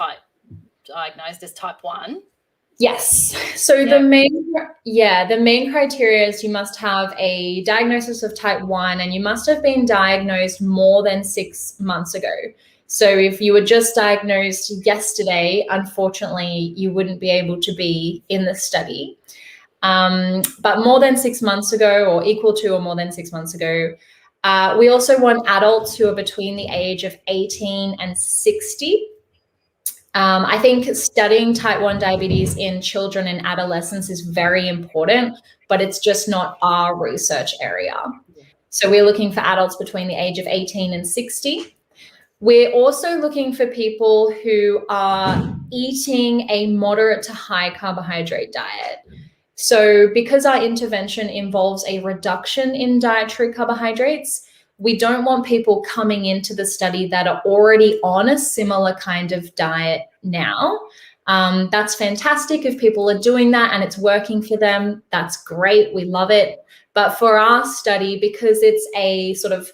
diagnosed as type 1. Yes. So the main criteria is you must have a diagnosis of type 1 and you must have been diagnosed more than 6 months ago. So if you were just diagnosed yesterday, unfortunately, you wouldn't be able to be in the study. But more than 6 months ago, or equal to or more than 6 months ago. We also want adults who are between the age of 18 and 60. I think studying type 1 diabetes in children and adolescents is very important, but it's just not our research area. So we're looking for adults between the age of 18 and 60. We're also looking for people who are eating a moderate to high carbohydrate diet. So because our intervention involves a reduction in dietary carbohydrates, we don't want people coming into the study that are already on a similar kind of diet now. That's fantastic if people are doing that and it's working for them. That's great. We love it. But for our study, because it's a sort of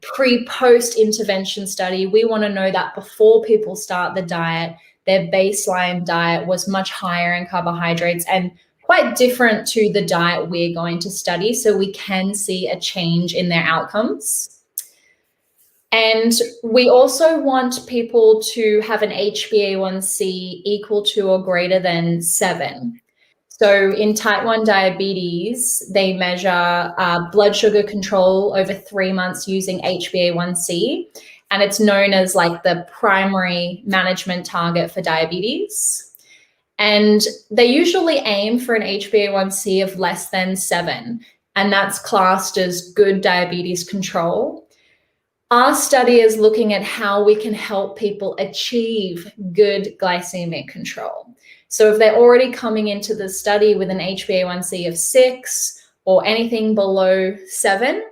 pre-post intervention study, we want to know that before people start the diet, their baseline diet was much higher in carbohydrates and quite different to the diet we're going to study, so we can see a change in their outcomes. And we also want people to have an HbA1c equal to or greater than 7. So in type 1 diabetes, they measure blood sugar control over 3 months using HbA1c, and it's known as like the primary management target for diabetes. And they usually aim for an HbA1c of less than 7, and that's classed as good diabetes control. Our study is looking at how we can help people achieve good glycemic control. So if they're already coming into the study with an HbA1c of 6 or anything below 7,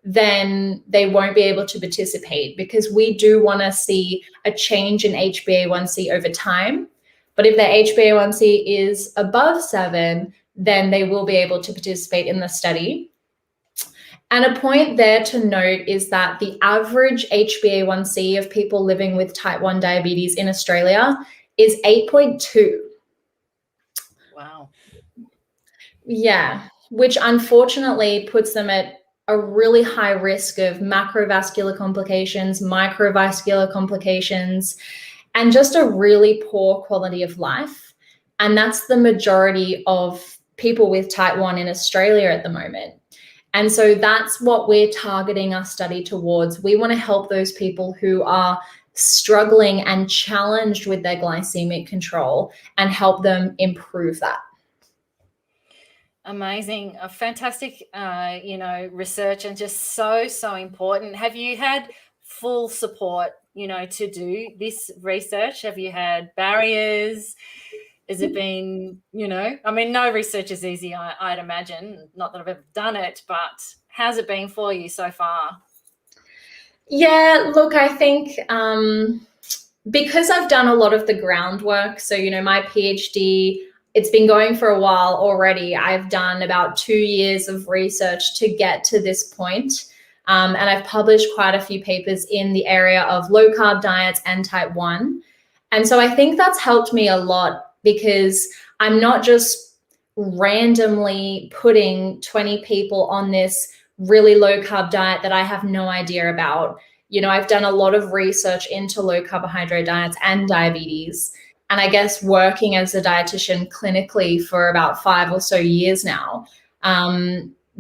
then they won't be able to participate, because we do want to see a change in HbA1c over time. But if their HbA1c is above 7, then they will be able to participate in the study. And a point there to note is that the average HbA1c of people living with type 1 diabetes in Australia is 8.2. Wow. Yeah, which unfortunately puts them at a really high risk of macrovascular complications, microvascular complications, and just a really poor quality of life. And that's the majority of people with type 1 in Australia at the moment. And so that's what we're targeting our study towards. We want to help those people who are struggling and challenged with their glycemic control and help them improve that. Amazing. A fantastic, research, and just so important. Have you had full support, to do this research? Have you had barriers? Has it been, no research is easy, I'd imagine. Not that I've ever done it, but how's it been for you so far? Yeah, look, I think because I've done a lot of the groundwork, so, my PhD, it's been going for a while already. I've done about 2 years of research to get to this point. And I've published quite a few papers in the area of low carb diets and type 1. And so I think that's helped me a lot, because I'm not just randomly putting 20 people on this really low carb diet that I have no idea about. I've done a lot of research into low carbohydrate diets and diabetes. And I guess working as a dietitian clinically for about 5 or so years now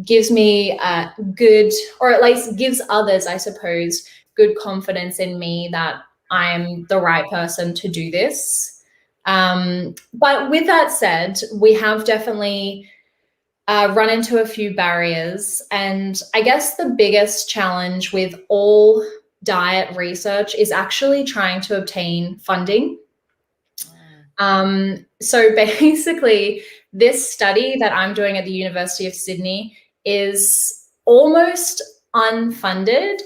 gives me a good, or at least gives others, I suppose, good confidence in me that I'm the right person to do this. But with that said, we have definitely run into a few barriers. And I guess the biggest challenge with all diet research is actually trying to obtain funding. So basically, this study that I'm doing at the University of Sydney is almost unfunded.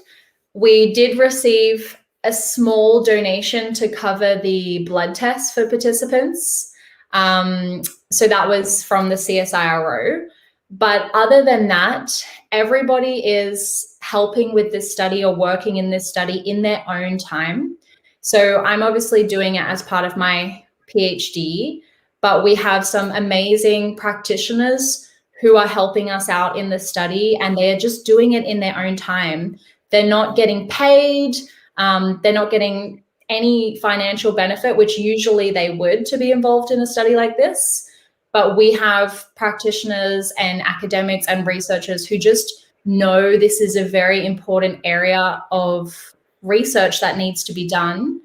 We did receive a small donation to cover the blood tests for participants. So that was from the CSIRO. But other than that, everybody is helping with this study or working in this study in their own time. So I'm obviously doing it as part of my PhD, but we have some amazing practitioners who are helping us out in the study, and they are just doing it in their own time. They're not getting paid. They're not getting any financial benefit, which usually they would to be involved in a study like this. But we have practitioners and academics and researchers who just know this is a very important area of research that needs to be done.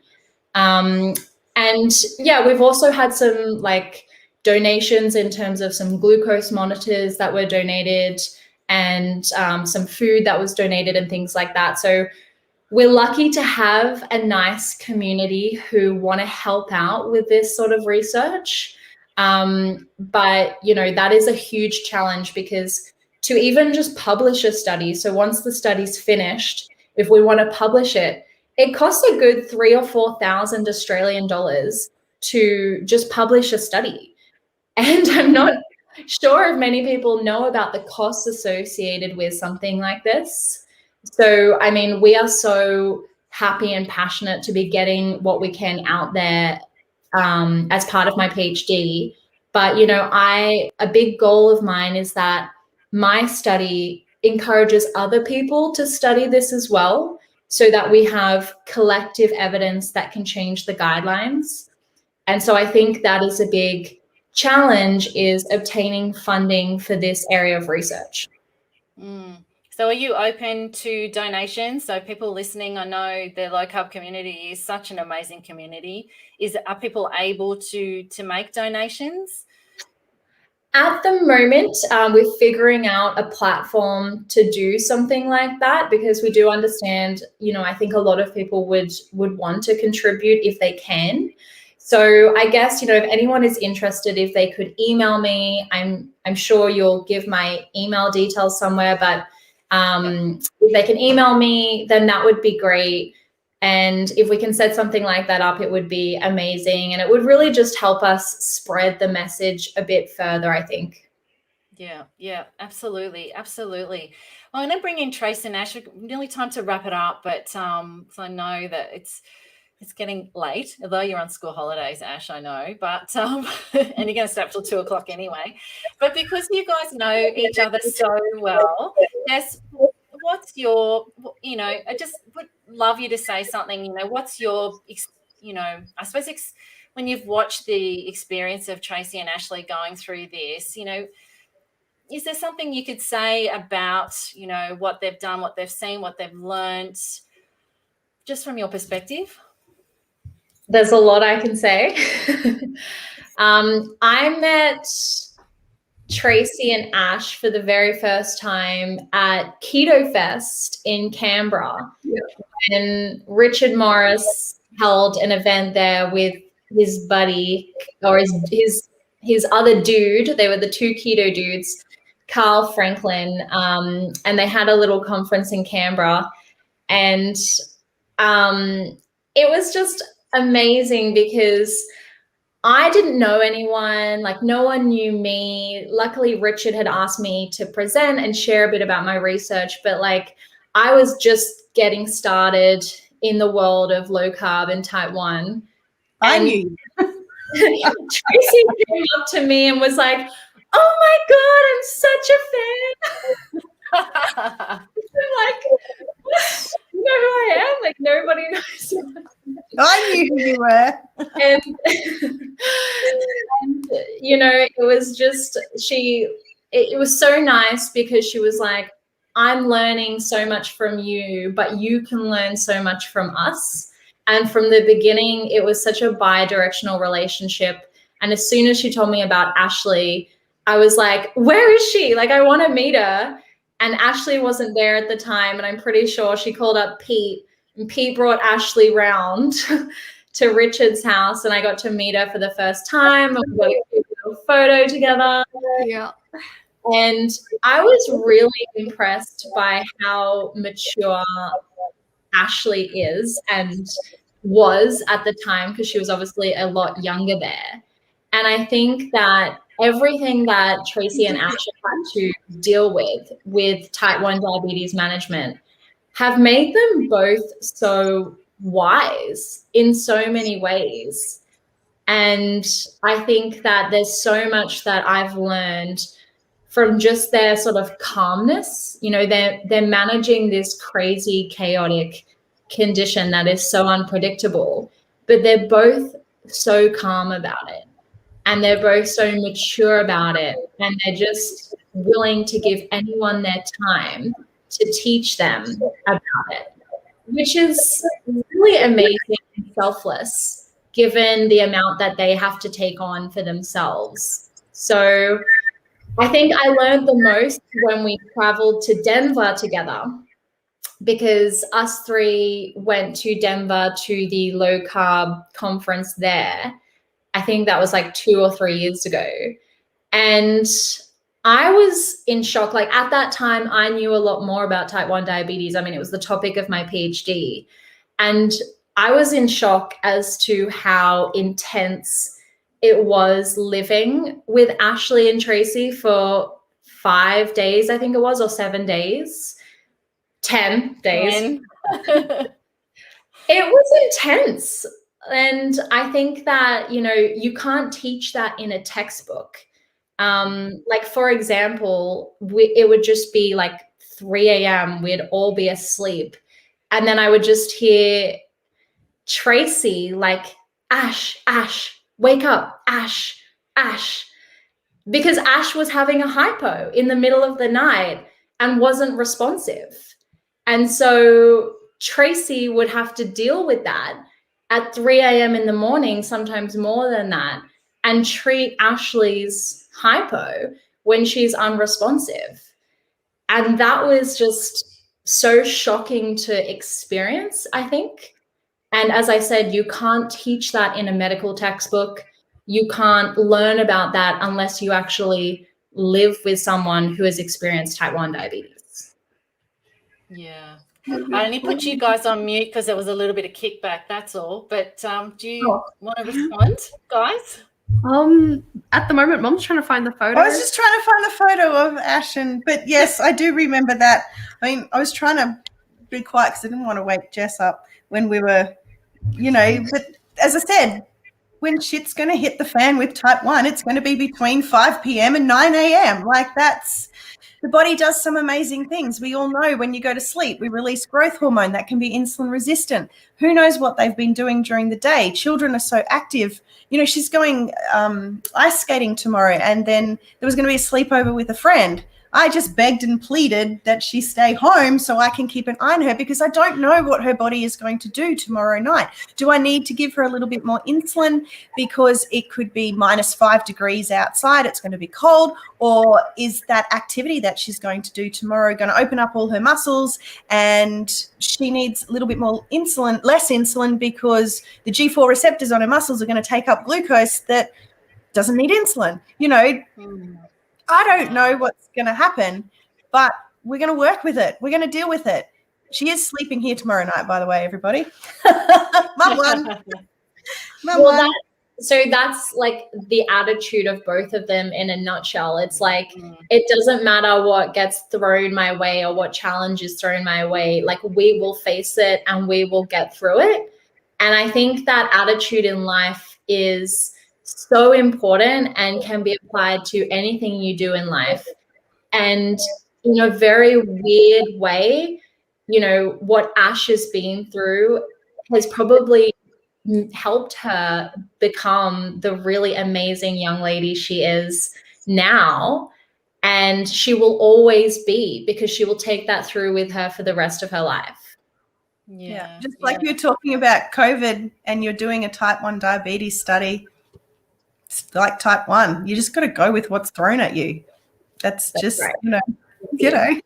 And yeah, we've also had some like donations in terms of some glucose monitors that were donated, and some food that was donated and things like that. So we're lucky to have a nice community who want to help out with this sort of research. But, you know, that is a huge challenge, because to even just publish a study, so once the study's finished, if we want to publish it, it costs a good 3,000 or 4,000 Australian dollars to just publish a study. And I'm not sure if many people know about the costs associated with something like this. So, I mean, we are so happy and passionate to be getting what we can out there as part of my PhD. But, you know, a big goal of mine is that my study encourages other people to study this as well, so that we have collective evidence that can change the guidelines. And so I think that is a big challenge, is obtaining funding for this area of research. So are you open to donations? So people listening, I know the low carb community is such an amazing community. Are people able to make donations? At the moment, we're figuring out a platform to do something like that, because we do understand, you know, I think a lot of people would want to contribute if they can. So I guess, you know, if anyone is interested, if they could email me, I'm sure you'll give my email details somewhere, but if they can email me, then that would be great. And if we can set something like that up, it would be amazing. And it would really just help us spread the message a bit further, I think. Yeah, absolutely. Well, I'm going to bring in Tracey and Ash. Nearly time to wrap it up, but so I know that it's getting late, although you're on school holidays, Ash, I know, but and you're going to stay up till 2:00 anyway. But because you guys know each other so well, yes, what's your, you know, I just would love you to say something, you know, what's your, you know, I suppose when you've watched the experience of Tracey and Ashley going through this, you know, is there something you could say about, you know, what they've done, what they've seen, what they've learned, just from your perspective? There's a lot I can say. I met Tracey and Ash for the very first time at Keto Fest in Canberra. Yeah. And Richard Morris held an event there with his buddy, or his other dude. They were the two keto dudes, Carl Franklin, and they had a little conference in Canberra. And it was just amazing, because I didn't know anyone, like no one knew me. Luckily, Richard had asked me to present and share a bit about my research, but like I was just getting started in the world of low carb and type 1. I knew. Tracey came up to me and was like, "Oh my God, I'm such a fan." I'm like, what? You know who I am? Like nobody knows who I knew who you were. and you know, it was just it was so nice, because she was like, I'm learning so much from you, but you can learn so much from us. And from the beginning, it was such a bi-directional relationship. And as soon as she told me about Ashley, I was like, where is she? Like, I want to meet her. And Ashley wasn't there at the time. And I'm pretty sure she called up Pete, and Pete brought Ashley round to Richard's house. And I got to meet her for the first time. And we got a little photo together. Yeah. And I was really impressed by how mature Ashley is and was at the time, because she was obviously a lot younger there. And I think that everything that Tracey and Ashley had to deal with type 1 diabetes management have made them both so wise in so many ways. And I think that there's so much that I've learned from just their sort of calmness. You know, they're managing this crazy, chaotic condition that is so unpredictable, but they're both so calm about it. And they're both so mature about it. And they're just willing to give anyone their time to teach them about it, which is really amazing and selfless, given the amount that they have to take on for themselves. So I think I learned the most when we traveled to Denver together, because us three went to Denver to the low carb conference there. I think that was like 2 or 3 years ago. And I was in shock. Like at that time, I knew a lot more about type 1 diabetes. I mean, it was the topic of my PhD. And I was in shock as to how intense it was living with Ashley and Tracey for 5 days, I think it was, or 7 days, 10 days. It was intense. And I think that, you know, you can't teach that in a textbook. Like, for example, it would just be like 3 a.m. We'd all be asleep. And then I would just hear Tracey like, Ash, wake up, Ash. Because Ash was having a hypo in the middle of the night and wasn't responsive. And so Tracey would have to deal with that at 3 a.m. in the morning, sometimes more than that, and treat Ashley's hypo when she's unresponsive. And that was just so shocking to experience, I think. And as I said, you can't teach that in a medical textbook. You can't learn about that unless you actually live with someone who has experienced type 1 diabetes. Yeah. I only put you guys on mute because there was a little bit of kickback, that's all. But do you want to respond, guys? At the moment, Mom's trying to find the photo. I was just trying to find the photo of Ash, but yes, I do remember that. I mean, I was trying to be quiet because I didn't want to wake Jess up when we were, you know, but as I said, when shit's going to hit the fan with type 1, it's going to be between 5 p.m. and 9 a.m. Like the body does some amazing things. We all know when you go to sleep, we release growth hormone that can be insulin resistant. Who knows what they've been doing during the day? Children are so active. You know, she's going ice skating tomorrow, and then there was going to be a sleepover with a friend. I just begged and pleaded that she stay home so I can keep an eye on her, because I don't know what her body is going to do tomorrow night. Do I need to give her a little bit more insulin because it could be -5 degrees outside, it's going to be cold? Or is that activity that she's going to do tomorrow going to open up all her muscles and she needs a little bit more insulin, less insulin, because the G4 receptors on her muscles are going to take up glucose that doesn't need insulin? You know, I don't know what's going to happen, but we're going to work with it. We're going to deal with it. She is sleeping here tomorrow night, by the way, everybody. Mum won. So that's like the attitude of both of them in a nutshell. It's like, it doesn't matter what gets thrown my way or what challenge is thrown my way. Like, we will face it and we will get through it. And I think that attitude in life is so important and can be applied to anything you do in life. And in a very weird way, you know, what Ash has been through has probably helped her become the really amazing young lady she is now. And she will always be, because she will take that through with her for the rest of her life. Yeah. Just like you're talking about COVID and you're doing a type 1 diabetes study. Like type 1, you just got to go with what's thrown at you. That's just right. you know.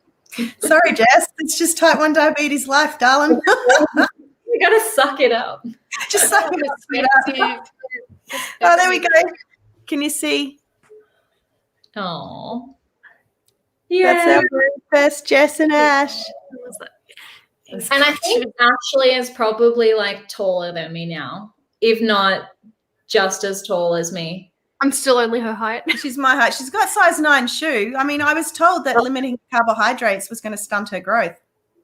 Sorry, Jess, it's just type 1 diabetes life, darling. You got to suck it up. Just suck it up. Oh, there we go. Can you see? Oh, yeah. That's our very best Jess and Ash. It's And I got think to- Ashley is probably like taller than me now, if not just as tall as me. I'm still only her height. She's my height. She's got size 9 shoe. I mean, I was told that limiting carbohydrates was going to stunt her growth.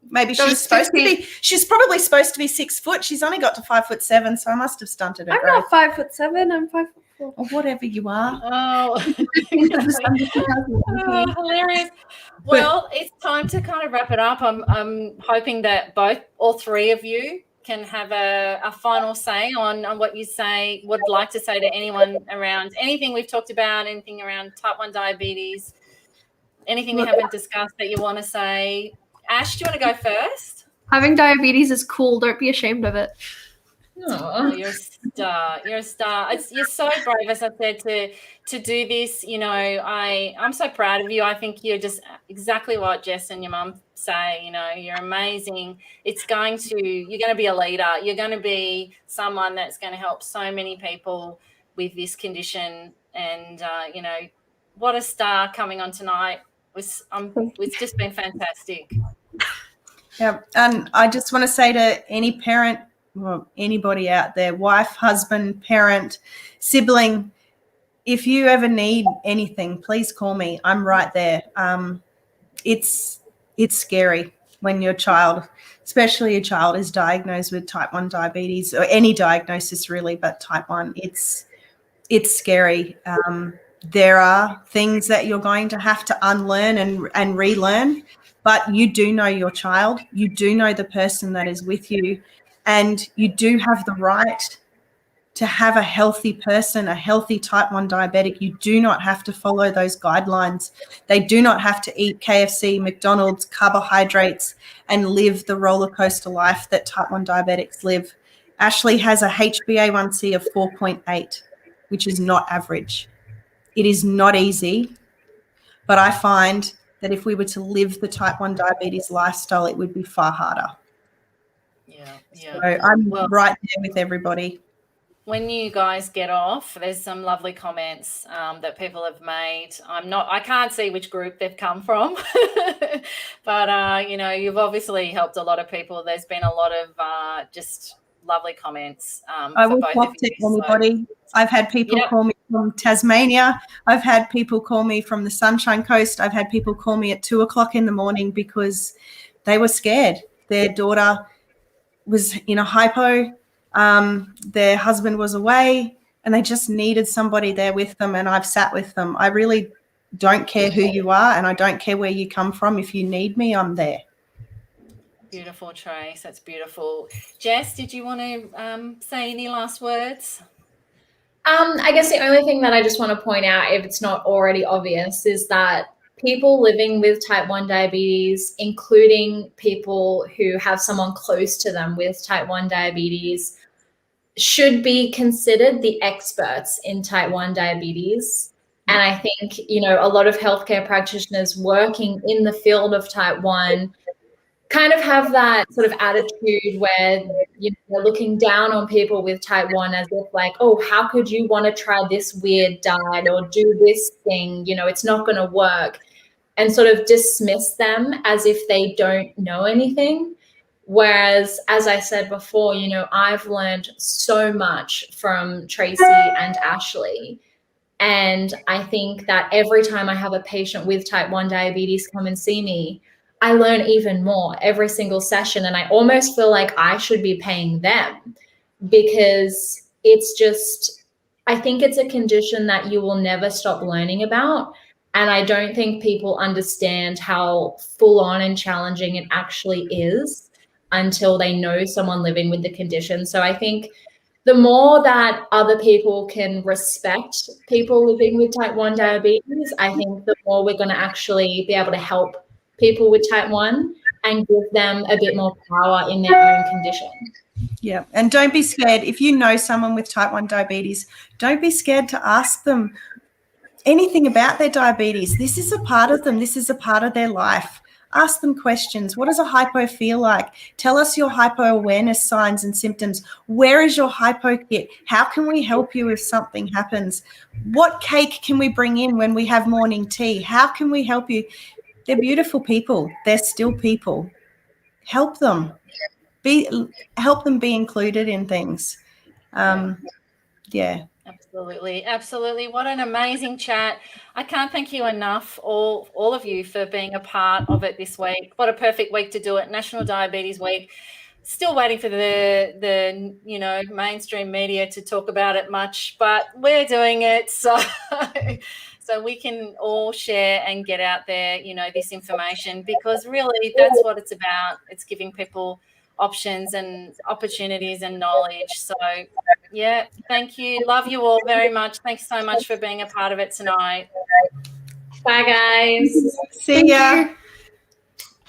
Maybe So she's it's supposed to 50. be. She's probably supposed to be 6 foot. She's only got to 5'7", so I must have stunted her I'm growth. not 5'7". I'm 5'4". Or whatever you are. Oh. Oh, hilarious. Well, it's time to kind of wrap it up. I'm hoping that all three of you can have a final say on what you would like to say to anyone around anything we've talked about, anything around type 1 diabetes, anything we haven't discussed that you want to say. Ash, do you want to go first? Having diabetes is cool. Don't be ashamed of it. Oh, you're a star. You're a star. You're so brave, as I said, to do this. You know, I'm so proud of you. I think you're just exactly what Jess and your mum say. You know, you're amazing. You're going to be a leader. You're going to be someone that's going to help so many people with this condition. And, you know, what a star coming on tonight. It's just been fantastic. Yeah, and I just want to say to any parent, well, anybody out there, wife, husband, parent, sibling, if you ever need anything, please call me. I'm right there. It's scary when your child, especially a child, is diagnosed with type 1 diabetes, or any diagnosis really, but type 1, it's scary. There are things that you're going to have to unlearn and relearn, but you do know your child. You do know the person that is with you. And you do have the right to have a healthy person, a healthy type 1 diabetic. You do not have to follow those guidelines. They do not have to eat KFC, McDonald's, carbohydrates, and live the roller coaster life that type 1 diabetics live. Ashley has a HbA1c of 4.8, which is not average. It is not easy, but I find that if we were to live the type 1 diabetes lifestyle, it would be far harder. Yeah. So I'm right there with everybody. When you guys get off, there's some lovely comments that people have made. I can't see which group they've come from, but you know, you've obviously helped a lot of people. There's been a lot of just lovely comments. I will talk to anybody. I've had people call me from Tasmania. I've had people call me from the Sunshine Coast. I've had people call me at 2:00 in the morning because they were scared. Their daughter was in a hypo, their husband was away, and they just needed somebody there with them, and I've sat with them. I really don't care who you are, and I don't care where you come from. If you need me, I'm there. Beautiful, Trace. That's beautiful. Jess, did you want to say any last words? I guess the only thing that I just want to point out, if it's not already obvious, is that people living with type 1 diabetes, including people who have someone close to them with type 1 diabetes, should be considered the experts in type 1 diabetes. And I think, you know, a lot of healthcare practitioners working in the field of type 1 kind of have that sort of attitude where, you know, they're looking down on people with type 1 as if like, oh, how could you want to try this weird diet or do this thing? You know, it's not going to work. And sort of dismiss them as if they don't know anything. Whereas, as I said before, you know, I've learned so much from Tracey and Ashley. And I think that every time I have a patient with type 1 diabetes come and see me, I learn even more every single session. And I almost feel like I should be paying them because it's just, I think it's a condition that you will never stop learning about. And I don't think people understand how full on and challenging it actually is until they know someone living with the condition. So I think the more that other people can respect people living with type 1 diabetes, I think the more we're going to actually be able to help people with type 1 and give them a bit more power in their own condition. Yeah, and don't be scared. If you know someone with type 1 diabetes, don't be scared to ask them anything about their diabetes. This is a part of them. This is a part of their life. Ask them questions. What does a hypo feel like? Tell us your hypo awareness signs and symptoms. Where is your hypo kit? How can we help you if something happens? What cake can we bring in when we have morning tea? How can we help you? They're beautiful people. They're still people. help them. Help them be included in things. Yeah. Absolutely. What an amazing chat. I can't thank you enough, all of you, for being a part of it this week. What a perfect week to do it. National Diabetes Week. Still waiting for the mainstream media to talk about it much, but we're doing it so we can all share and get out there, this information, because really that's what it's about. It's giving people options and opportunities and knowledge. So yeah, thank you. Love you all very much. Thanks so much for being a part of it tonight. Bye, guys. See ya.